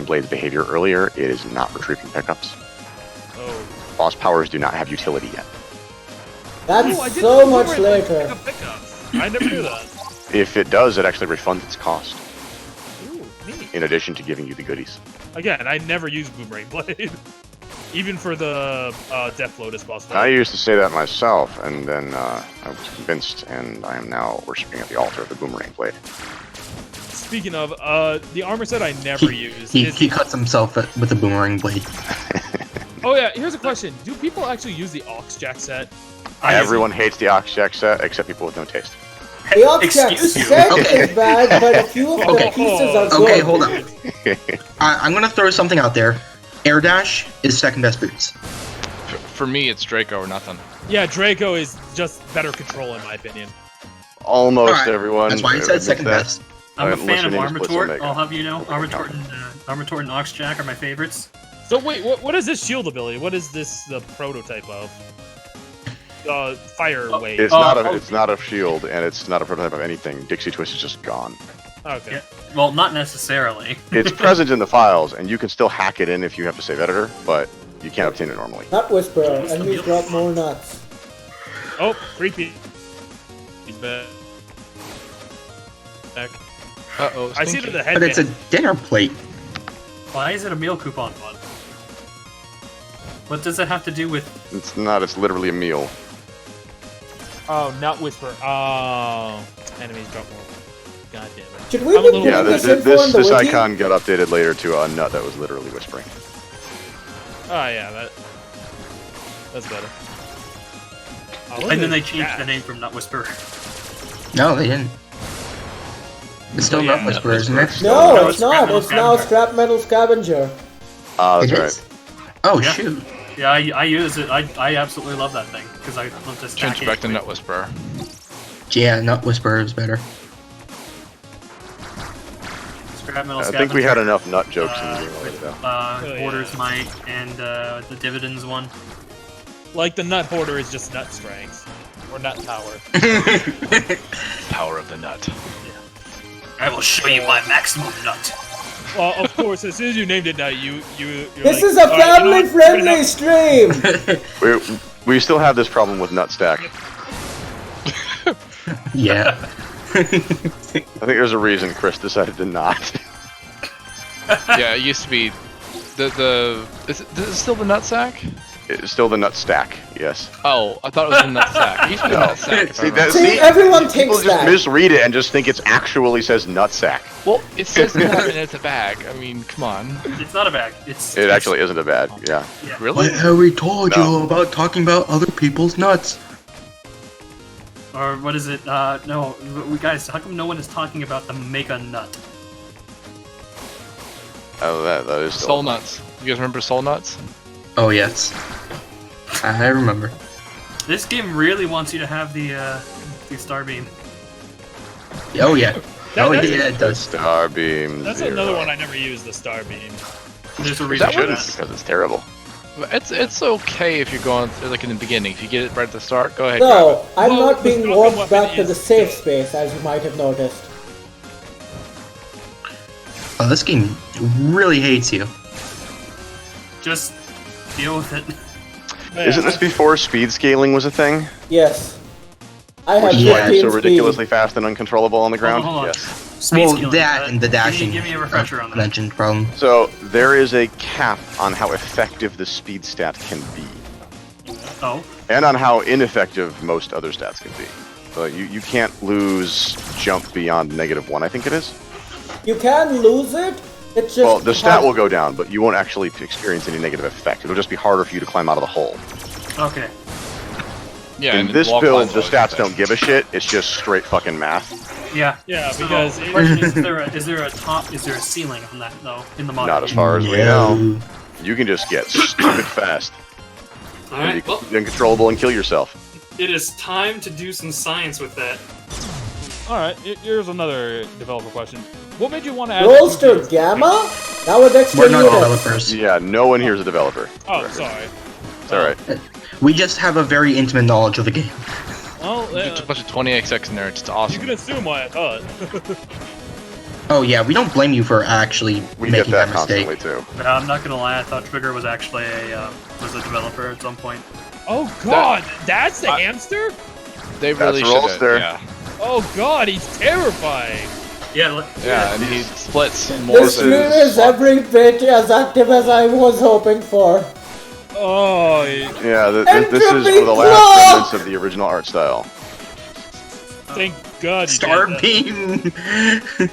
Blade's behavior earlier, it is not retrieving pickups. Oh. Boss powers do not have utility yet. That's Oh, I didn't so know much Boomerang Blade later. pick up pickups. I never knew that. If it does, it actually refunds its cost, Ooh, neat. in addition to giving you the goodies. Again, I never used Boomerang Blade. Even for the Death Lotus boss I fight. used to say that myself, and then I was convinced, and I am now worshipping at the altar of the Boomerang Blade. Speaking of, the armor set I never used He is... cuts himself with a boomerang blade. Oh yeah, here's a question. Do people actually use the Ox Jack set? Everyone hates the Oxjack set, except people with no taste. The object Excuse you. set Okay. is bad, but a few of the Okay. pieces are good. Okay, hold on. I'm gonna throw something out there. Air dash is second best boots. For me, it's Draco or nothing. Yeah, Draco is just better control in my opinion. Almost Alright, everyone. That's why I said admits second that. best. I'm a I'm fan of listening to Splits Armatort, Omega. I'll have you know. Okay. Armatort and Oxjack are my favorites. So wait, what is this shield ability? What is this the prototype of? Fire wave. It's Oh, not a oh. it's not a shield, and it's not a prototype of anything. Dixie Twist is just gone. Okay. Yeah. Well, not necessarily. It's present in the files, and you can still hack it in if you have to save editor, but you can't obtain it normally. Nut Whisperer, enemies drop more nuts. Oh, creepy. He's back. Uh-oh. I see that the head. But it's a dinner plate. Why is it a meal coupon fun? What does it have to do with... It's not. It's literally a meal. Oh, Nut Whisperer. Oh, enemies drop more. God damn it. Should we I'm a be little- Yeah, putting this this info this, in the this wiki? icon got updated later to a nut that was literally whispering. Oh yeah, that's better. Oh, look And then at they this changed dash. the name from Nut Whisperer. No, they didn't. It's still Oh, not yeah, Whisperer, isn't it? No, No, it's it's not. Scrap Metal It's now Scavenger. Scrap Metal Scavenger. That's It right. is? Oh, Yeah. shoot. Yeah, I use it. I absolutely love that thing because I love to stack Change it back to it. Nut Whisperer. Yeah, Nut Whisperer is better. Scrap Metal I think we had Scavenger, enough nut jokes in the game already, with, though. Oh, yeah. Hoarder's Might and the Dividends one. Like the Nut Hoarder is just Nut Strength or Nut Power. Power of the nut. I will show you my maximum nut. Well, of course, as soon as you named it Nut, you're This like, is a "All right, you know what? family-friendly stream! We still have this problem with nut stack. Yeah. I think there's a reason Chris decided to not. Yeah, it used to be is it still the nut sack? It's still the nut stack. Yes. Oh, I thought it was the nut sack. It used to be No. nut sack. if I See, remember. See, everyone people thinks just that. misread it and just think it actually says nutsack. Well, it says nut and it's a bag. I mean, come on. It's not a bag. It's It actually isn't a bad. Yeah. Really? What have we told No. you about talking about other people's nuts? Or what is it? No, we guys. How come no one is talking about the mega nut? Oh, that is still Soul nuts. You guys remember soul nuts? Oh yes, I remember. This game really wants you to have the star beam. Oh yeah. That- Oh that's- yeah, it does. Star beam. That's zero. another one I never used, the star beam. There's a Is reason that for what that. it's because it's terrible. It's okay if you're going like in the beginning. If you get it right at the start, go ahead. grab No, it. I'm Well, not being the warped weapon back to is the safe good. space, as you might have noticed. Oh, this game really hates you. Just deal with it. Isn't this before speed scaling was a thing? Yes. I have Which is why 15 you're so speed. ridiculously fast and uncontrollable on the ground? Hold on. Yes. Speed Well, scaling, that and the dashing. Give me a refresher on that. Mentioned problem. So there is a cap on how effective the speed stat can be, Oh, and on how ineffective most other stats can be. So you can't lose jump beyond -1, I think it is. You can lose it. It's just Well, the stat will go down, but you won't actually experience any negative effect. It'll just be harder for you to climb out of the hole. okay. Yeah. In and this wall build, climbs the always stats do don't give a shit. It's just straight fucking math. Yeah. Yeah, So, because the it- question is there a top? Is there a ceiling on that though? In the mod? Not as far as we know. You can just get stupid fast. All And right. you Well, can be uncontrollable and kill yourself. it is time to do some science with that. All right, here's another developer question. What made you want to add? Rollster Gamma? Now with extra We're not units. developers. Yeah, no one here is a developer. Oh, sorry. It's alright. We just have a very intimate knowledge of the game. Well, There's a bunch of 20XX in there. It's you awesome. can assume what I thought. Oh yeah, we don't blame you for actually We get making that that mistake. constantly too. But I'm not gonna lie. I thought Trigger was actually a developer at some point. Oh God, that's the hamster? They That's really a should. rollster. Yeah. Oh God, he's terrifying. Yeah. Yeah, and he splits more This than. stream is every bit as active as I was hoping for. Oh, Yeah, this is one of the Entropy last clock! remnants of the original art style. thank God. you Star did that. beam.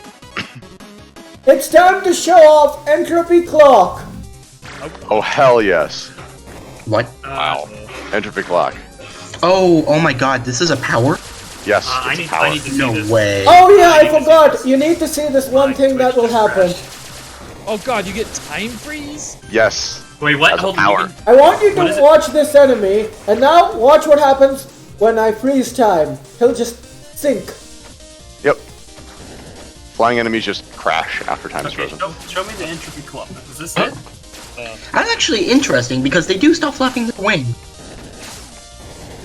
It's time to show off Entropy Clock. Oh hell yes. What? Wow. Entropy clock. Oh my God, this is a power? Yes, I it's need power. to see No this. way. Oh yeah, I forgot. You need to see this one thing that will happen. Oh God, you get time freeze? Yes. Wait, what? That's a Hold on. power. I want you What is to it? watch this enemy, and now watch what happens when I freeze time. He'll just sink. Yep. Flying enemies just crash after time is Okay, frozen. show me the entropy club. Is this it? That's actually interesting because they do stop flapping their wing.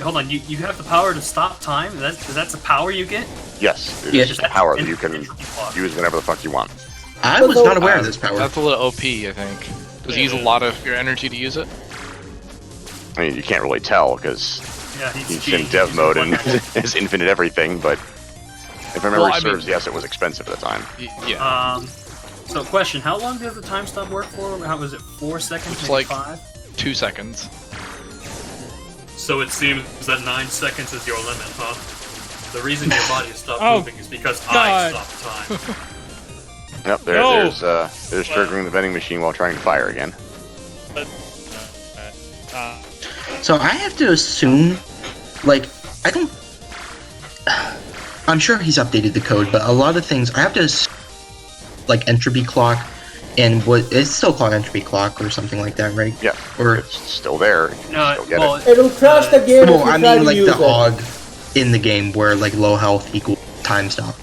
Hold on. You have the power to stop time. That's a power you get. Yes, it Yes. is a power that you can Entropy clock. use whenever the fuck you want. I was not aware of this power. That's a little OP, I think. Does it use a lot of your energy to use it? I mean, you can't really tell because Yeah, he's cheating. in dev He's mode one and guy. is infinite everything, but if memory Well, I mean- serves, yes, it was expensive at the time. Yeah. So question: how long does the time stop work for? How was it? 4 seconds? It's maybe like- 5? 2 seconds. So it seems that 9 seconds is your limit, huh? The reason your body stopped Oh, moving is because I God. stopped time. Yep, No. there's triggering the vending machine while trying to fire again. So I have to assume, like, I don't. I'm sure he's updated the code, but a lot of things I have to assume, like entropy clock, and what it's still called entropy clock or something like that, right? Yeah, Or it's still there. You can No, still get well, it. It'll crash the game well, if you I try mean to like use the it. hog in the game where like low health equals time stop.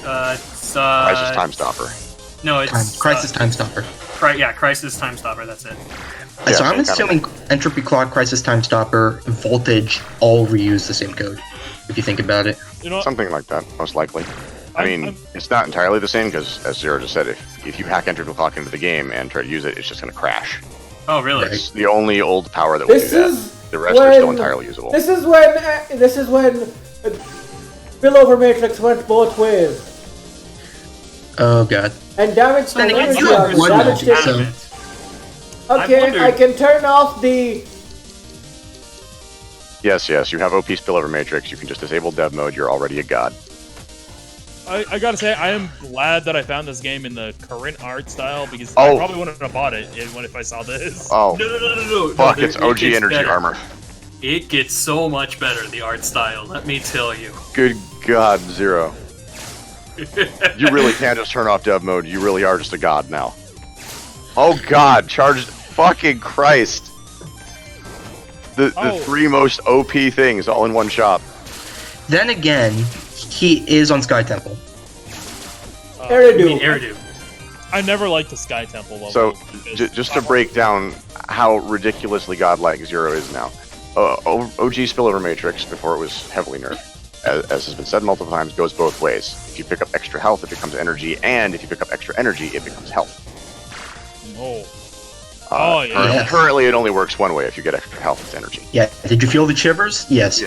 it's Crisis time stopper. No, it's Crisis time stopper. Crisis time stopper. That's it. Yeah, so I'm kinda. assuming entropy clock, crisis time stopper, voltage all reuse the same code. If you think about it. You know, Something like that, most likely. I mean, it's not entirely the same because, as Zero just said, if you hack entropy clock into the game and try to use it, it's just going to crash. Oh, really? Right. It's the only old power that will This do that. is The rest are still when- entirely usable. This is when spillover matrix went both ways. Oh god. And damage Then to again, energy you have armor, one damage magic, to- so- Okay, wondered- I can turn off the Yes, you have OP spillover matrix. You can just disable dev mode. You're already a god. I gotta say, I am glad that I found this game in the current art style because Oh. I probably wouldn't have bought it if I saw this. Oh, No. fuck! there- It's OG gets energy better. armor. It gets so much better, the art style, let me tell you. Good God, Zero. You really can't just turn off dev mode. You really are just a god now. Oh God, charged! Fucking Christ! The three most OP things all in one shop. Then again, he is on Sky Temple. Eridu. Eridu. I never liked the Sky Temple level. So, because just to break down how ridiculously godlike Zero is now. OG Spillover Matrix, before it was heavily nerfed, as has been said multiple times, goes both ways. If you pick up extra health, it becomes energy, and if you pick up extra energy, it becomes health. Oh, yeah. Yes. Currently, it only works one way. If you get extra health, it's energy. Yeah, did you feel the shivers? Yes.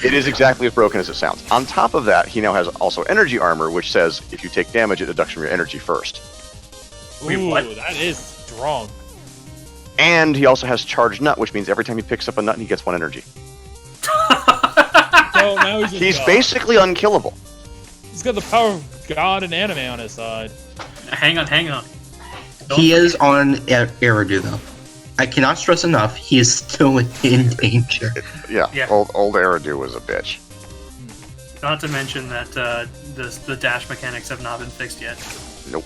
It is exactly as broken as it sounds. On top of that, he now has also energy armor, which says if you take damage, it deducts from your energy first. Wait, Ooh, what? that is strong. And he also has charged nut, which means every time he picks up a nut, he gets 1 energy. So now he's, He's basically unkillable. He's got the power of God and anime on his side. Hang on. He is on Eridu, though. I cannot stress enough, he is still in danger. Yeah. Yeah. Old Eridu was a bitch. Not to mention that the dash mechanics have not been fixed yet. Nope.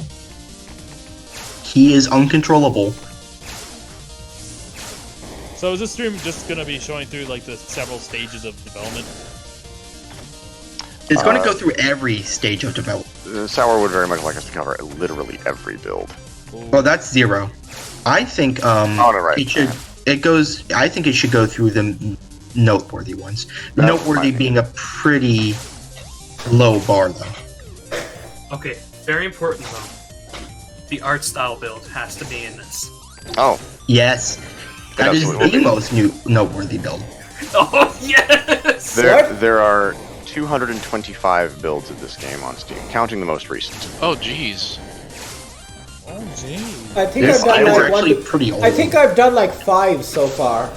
He is uncontrollable. So is this stream just gonna be showing through like the several stages of development? It's going to go through every stage of development. Sour would very much like us to cover literally every build. Well, that's Zero. I think right. I think it should go through the noteworthy ones. That's Noteworthy fine. being a pretty low bar, though. Okay, very important though. The art style build has to be in this. Oh, Yes, that is absolutely will the be. most noteworthy build. Oh yes! there are 225 builds of this game on Steam, counting the most recent. Oh, jeez. Oh, jeez. I think This I've done is like actually one. pretty old. I think I've done like 5 so far.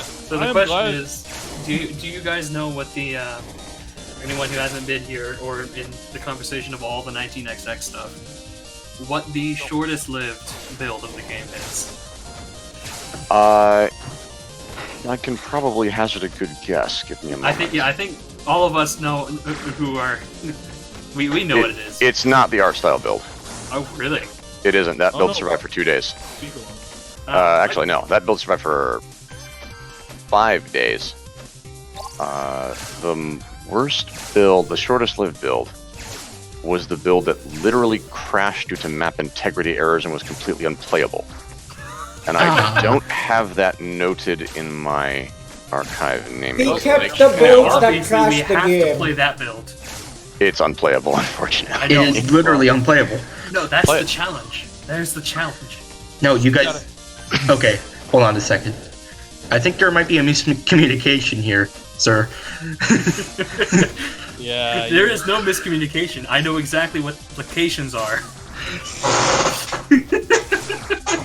So the question is, do you guys know what the anyone who hasn't been here or in the conversation of all the 19XX stuff, what the shortest lived build of the game is? I can probably hazard a good guess. Give me a moment. I think all of us know who are. We know what it is. It's not the art style build. Oh really? It isn't. That build no. survived for 2 days. Uh, Actually, no. That build survived for 5 days. The worst build, the shortest lived build, was the build that literally crashed due to map integrity errors and was completely unplayable. And I don't have that noted in my archive naming. He kept like, the builds that obviously we crashed the have to game. play that build. It's unplayable, I unfortunately. know. It is literally unplayable. No, that's Play the it. challenge. There's the challenge. No, you guys. Okay, hold on a second. I think there might be a miscommunication here, sir. Yeah. There is no miscommunication. I know exactly what locations are.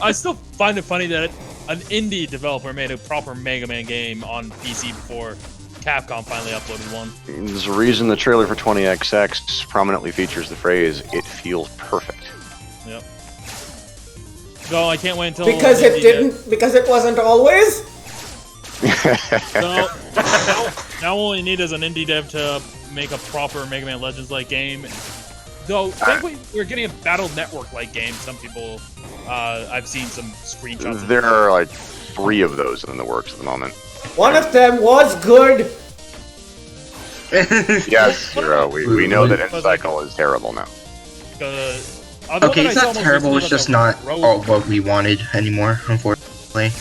I still find it funny that an indie developer made a proper Mega Man game on PC before Capcom finally uploaded one. There's a reason the trailer for 20XX prominently features the phrase, "It feels perfect." Yep. So I can't wait until Because it didn't. Because it wasn't always. So, now all you need is an indie dev to make a proper Mega Man Legends-like game. Though, thankfully, we're getting a Battle Network-like game. Some people, I've seen some screenshots. There are like 3 of those in the works at the moment. One of them was good. Yes, Zero. We know that End Cycle is terrible now. Okay, it's not terrible, it's just not all what we wanted anymore, unfortunately.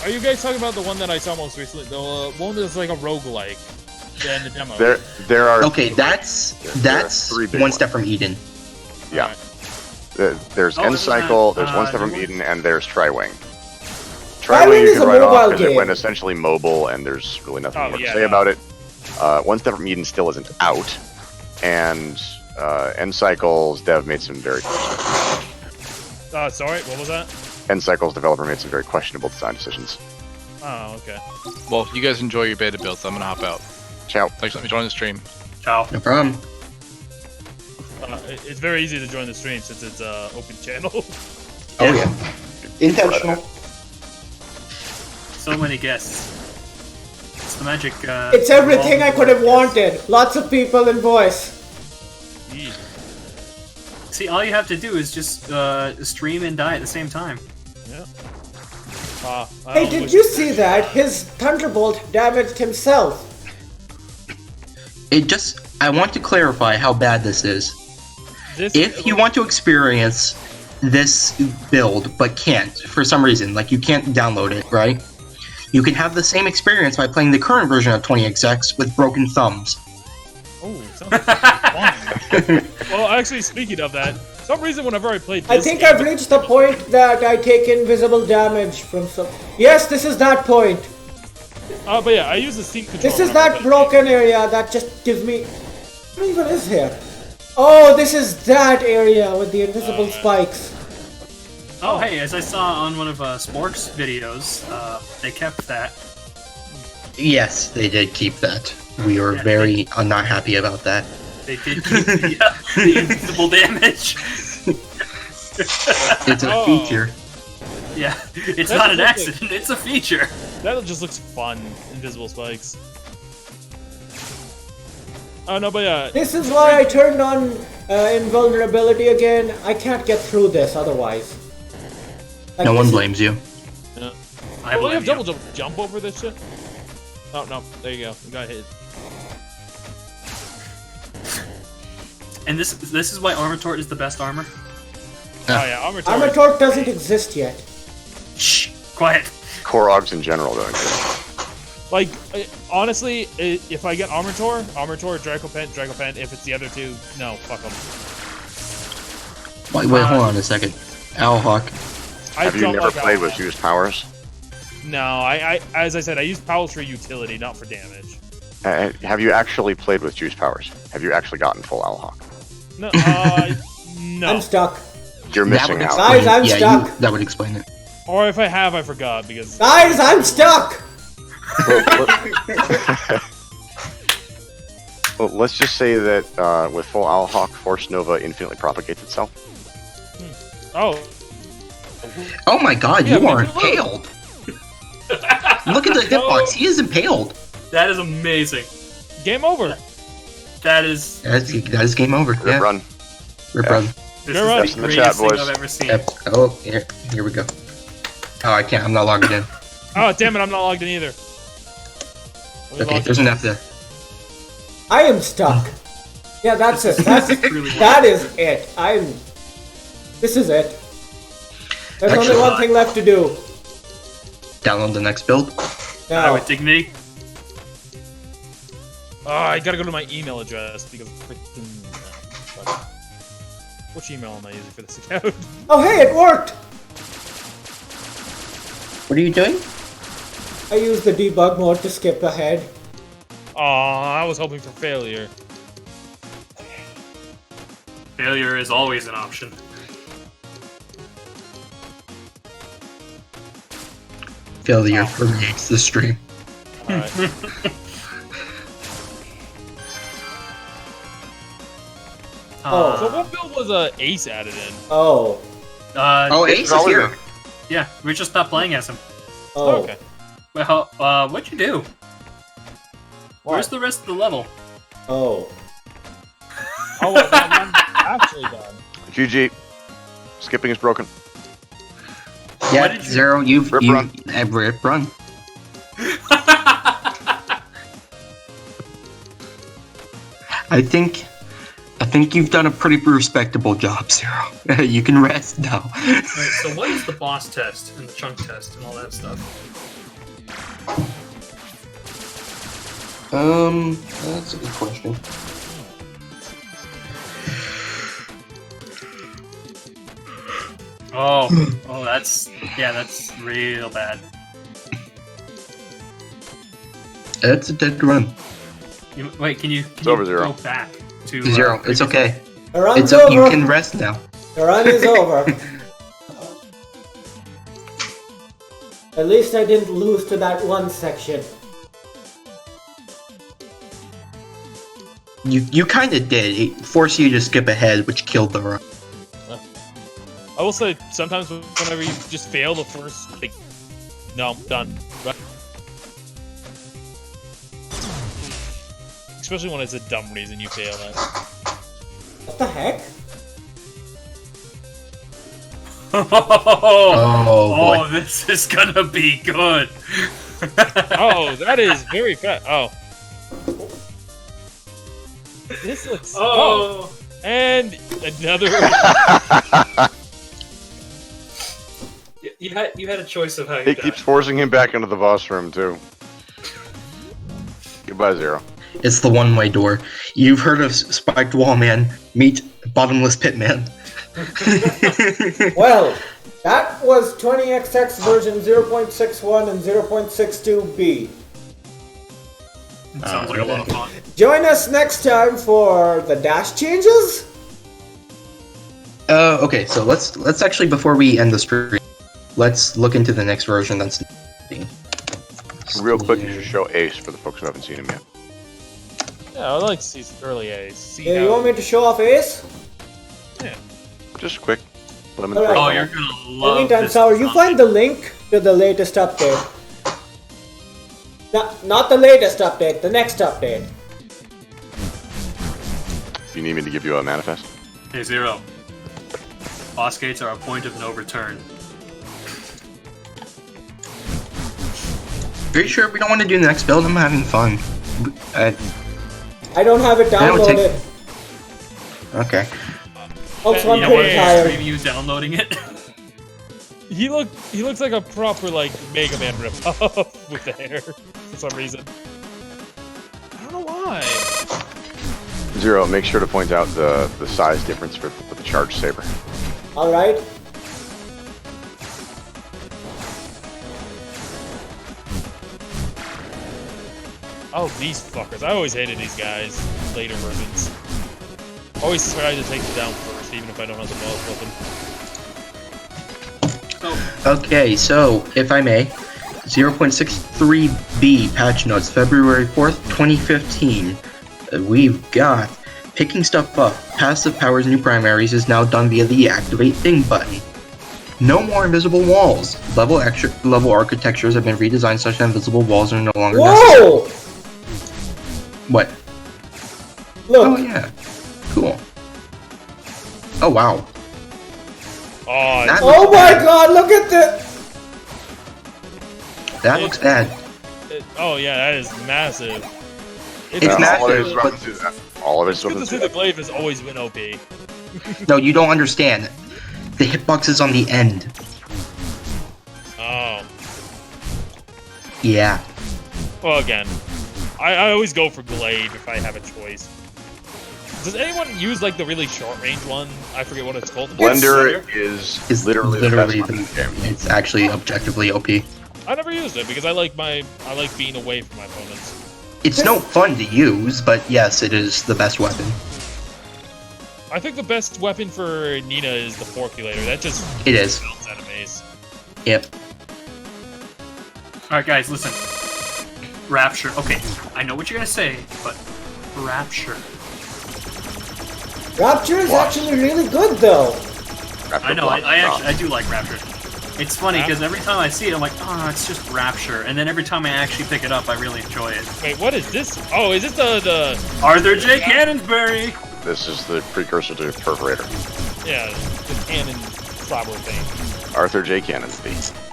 Are you guys talking about the one that I saw most recently? The one that's like a roguelike in the demo. There are Okay, that's three big one ones. step from Eden. Yeah. There's Oh, End isn't Cycle, that, there's One Step from Newell? Eden, and there's Tri-Wing. Tri-Wing Tri-Wing you is can a write off mobile because it game. went essentially mobile, and there's really nothing Oh, more to yeah, say yeah. about it. One Step from Eden still isn't out, and End Cycle's dev made some very Sorry, what was that? End Cycle's developer made some very questionable design decisions. Oh, okay. Well, you guys enjoy your beta builds. I'm gonna hop out. Ciao. Thanks for letting me join the stream. Ciao. No problem. It's very easy to join the stream since it's open channel. Oh yeah. Intentional. So many guests. It's the magic. It's everything I could have wanted. Lots of people and voice. Yeet. See, all you have to do is just stream and die at the same time. Yeah. Hey, did you see that? His Thunderbolt damaged himself. I want to clarify how bad this is. If you want to experience this build, but can't, for some reason, like you can't download it, right? You can have the same experience by playing the current version of 20XX with broken thumbs. Oh, sounds like fun. Well, actually, speaking of that, for some reason whenever I played this I think I've reached the point that I take invisible damage from some... Yes, this is that point. But yeah, I use the Steam controller. This is that broken area that just gives me... What even is here? Oh, this is that area with the invisible spikes. Oh, hey, as I saw on one of Spork's videos, they kept that. Yes, they did keep that. We were very not happy about that. They did keep the invisible damage. It's a feature. Yeah, it's That not an looks accident, it's a feature. That just looks fun, invisible spikes. Oh no, but yeah. This is why I turned on invulnerability again. I can't get through this otherwise. Like, No one this is- blames you. Yeah. I Oh, we blame have you. double jump over this shit. Oh no, there you go. We got hit. And this is why Armor Tort is the best armor. Oh yeah, armor turret. Armor Torque doesn't exist yet. Shh, quiet. Korogs in general don't exist. Like, honestly, if I get Armor Tor, Dracopent, if it's the other two, no, fuck them. Wait, hold on a second. Owlhawk. Have you never played with used powers? No, I as I said, I use powers for utility, not for damage. Have you actually played with juice powers? Have you actually gotten full Owlhawk? No, no. I'm stuck. You're missing out. Guys, I'm stuck. That would explain it. Or if I have, I forgot because. Guys, I'm stuck. Well, let's just say that with full Owlhawk, Force Nova infinitely propagates itself. Oh. Oh my god, Yeah, you are look. impaled! Look at the hitbox, he is impaled! That is amazing. Game over. That is That is game over. Rip Yeah. run. Rip run. this You're is right. the In the greatest chat, thing boys. I've ever seen. Yep. Oh, here we go. Oh, I can't, I'm not logged in. Oh damn it, I'm not logged in either. Okay, there's an F there. I am stuck. Yeah, that's it. Really That is it. This is it. There's Actually- only one thing left to do. Download the next build. Now, with dignity. Oh, I gotta go to my email address because freaking. Fuck. Which email am I using for this account? oh hey, it worked. What are you doing? I used the debug mode to skip ahead. Aw, I was hoping for failure. Failure is always an option. Failure permeates the stream. Alright. Oh. So what build was Ace added in? Oh. Oh, Ace is always here. there. Yeah, we're just not playing as him. Oh. Okay. Well, what'd you do? Where's the rest of the level? Oh. Oh, well, that one's actually done. GG. Skipping is broken. Yeah, What did you- Zero, you've Rip you, run. Rip run. I think you've done a pretty respectable job, Zero. You can rest now. Right, so what is the boss test and the chunk test and all that stuff? That's a good question. Oh, that's real bad. It's a dead run. Wait, can you over, Zero. go back to Zero, it's okay. The run's It's up. You over. can rest now. The run is over. At least I didn't lose to that one section. You kind of did. It forced you to skip ahead, which killed the run. I will say, sometimes whenever you just fail the first, like, no, done. Right? Especially when it's a dumb reason you fail it. What the heck? Oh, boy. This is gonna be good. Oh, that is very fast. Oh. This looks... Oh. And another... You had a choice of how you He died. keeps forcing him back into the boss room, too. Goodbye, Zero. It's the one-way door. You've heard of spiked wall man. Meet bottomless pit man. Well, that was 20XX version 0.61 and 0.62b. Sounds like a lot of fun. Join us next time for the dash changes? Okay, so let's actually, before we end the stream, let's look into the next version that's... Real quick, you should show Ace for the folks who haven't seen him yet. Yeah, I like to see some early A's. See Yeah, how... you want me to show off Ace? Yeah. Just quick. Put him in the Alright. Oh, profile. you're gonna In love the meantime, this. Sour, you find the link to the latest update. Not the latest update, the next update. You need me to give you a manifest? Hey, Zero. Boss gates are a point of no return. Are you sure we don't want to do the next build? I'm having fun. I don't have it I don't downloaded. Okay. Also, I'm You know pretty what? tired. Stream you downloading it. He looks like a proper, like, Mega Man ripoff with the hair, for some reason. I don't know why. Zero, make sure to point out the size difference with the charge saber. Alright. Oh, these fuckers. I always hated these guys. Later versions. Always try to take them down first, even if I don't have the most weapon. Okay, so, if I may, 0.63b patch notes, February 4th, 2015. We've got picking stuff up. Passive powers new primaries is now done via the activate thing button. No more invisible walls. Level architectures have been redesigned such that invisible walls are no longer necessary. Whoa! What? Look, Oh yeah. Cool. Oh wow. Oh, That oh looks my bad. god, look at the... That looks bad. oh yeah, that is massive. It's all of massive, it is but- running through that. All of it is It's good to running see through the glaive has always been OP. No, you don't understand. The hitbox is on the end. Oh. Yeah. Well, again, I always go for glaive if I have a choice. Does anyone use, like, the really short-range one? I forget what it's called. Blender is It's literally the best weapon in the game. It's actually objectively OP. I never used it because I like being away from my opponents. It's no fun to use, but yes, it is the best weapon. I think the best weapon for Nina is the Forculator. That just It is. kills enemies. Yep. Alright, guys, listen. Rapture. Okay, I know what you're gonna say, but Rapture. Rapture is actually really good, though. I know, I do like Rapture. It's funny because every time I see it, I'm like, oh, it's just Rapture. And then every time I actually pick it up, I really enjoy it. Wait, what is this? Oh, is this the Arthur J. Cannonsbury! This is the precursor to Perforator. yeah, the cannon slobber thing? Arthur J. Cannonsby.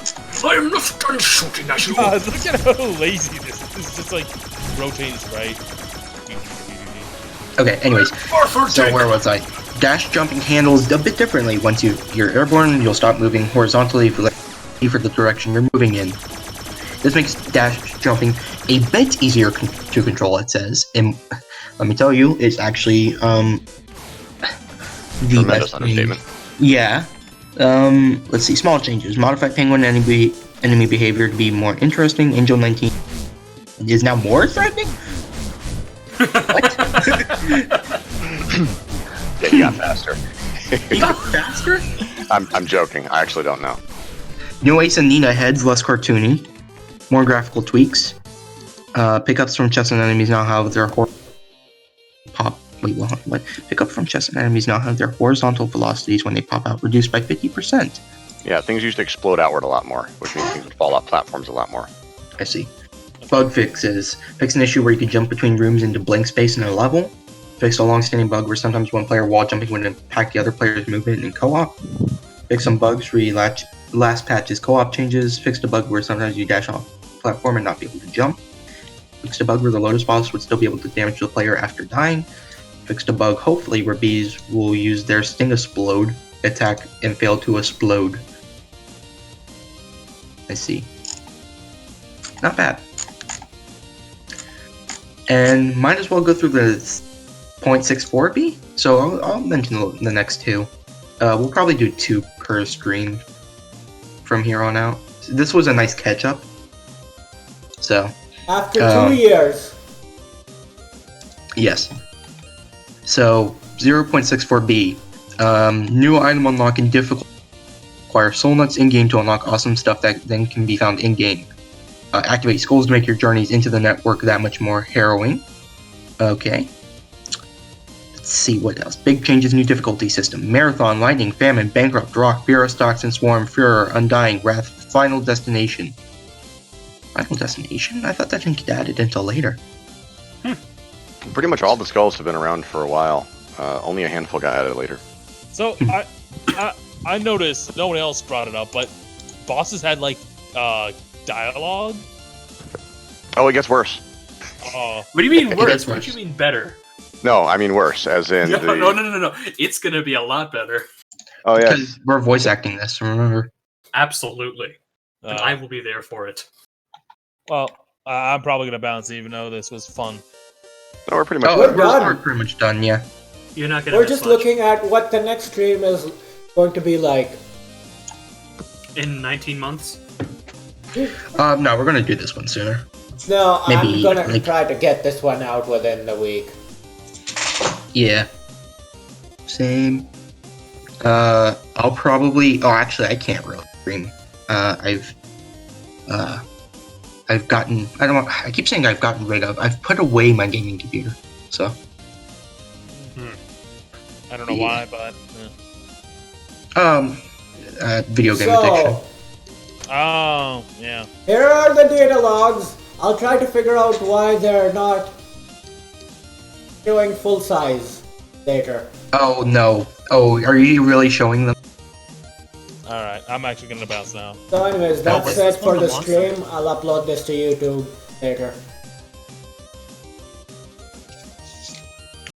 I am not done shooting at you! Look at how lazy this is. This is just like rotating right. Okay, anyways. So where was I? Dash jumping handles a bit differently. Once you're airborne, you'll stop moving horizontally for the direction you're moving in. This makes dash jumping a bit easier to control, it says. And let me tell you, it's actually the Tremendous best understatement. Yeah. Let's see. Small changes. Modify penguin enemy behavior to be more interesting. Angel 19 is now more threatening? What? Yeah, he got faster. He got faster? I'm joking. I actually don't know. New Ace and Nina heads, less cartoony. More graphical tweaks. Pickups from chests and enemies now have their Pickup from chests and enemies now have their horizontal velocities when they pop out reduced by 50%. Yeah, things used to explode outward a lot more, which means things would fall off platforms a lot more. I see. Bug fixes. Fix an issue where you can jump between rooms into blank space in a level. Fix a long-standing bug where sometimes one player wall jumping would impact the other player's movement in co-op. Fix some bugs last patch's co-op changes. Fixed a bug where sometimes you dash off the platform and not be able to jump. Fixed a bug where the Lotus boss would still be able to damage the player after dying. Fixed a bug, hopefully, where bees will use their Sting Explode attack and fail to explode. I see. Not bad. And might as well go through the 0.64b. So I'll mention the next two. We'll probably do 2 per stream from here on out. This was a nice catch-up. So. After 2 years. Yes. So 0.64b. New item unlock in difficult. Acquire soul nuts in-game to unlock awesome stuff that then can be found in-game. Activate skulls to make your journeys into the network that much more harrowing. Okay. Let's see what else. Big changes, new difficulty system. Marathon, Lightning, Famine, Bankrupt, Rock, Bureau, Toxin, Swarm, Furor, Undying, Wrath, Final Destination. Final Destination? I thought that didn't get added until later. Pretty much all the skulls have been around for a while. Only a handful got added later. So I noticed no one else brought it up, but bosses had like dialogue. Oh, it gets worse. What do you mean It worse? gets What do worse. you mean better? No, I mean worse, as in No, the... no. It's gonna be a lot better. Oh, yeah. Because we're voice acting this, remember? Absolutely. And I will be there for it. Well, I'm probably gonna bounce, even though this was fun. No, we're pretty much... Oh, We're done. we're pretty much done, yeah. You're not gonna We're miss just much. looking at what the next stream is going to be like. In 19 months? No, we're gonna do this one sooner. No, Maybe, I'm gonna like- try to get this one out within the week. Yeah. Same. I'll probably. Oh, actually, I can't really stream. I've gotten. I don't know. I keep saying I've gotten rid of. I've put away my gaming computer. So. I don't know why, but Video game addiction. So, oh yeah. here are the data logs. I'll try to figure out why they're not showing full size later. Oh no. Oh, are you really showing them? All right, I'm actually gonna bounce now. So anyways, that's was it this for one the the stream. I'll upload this to YouTube later.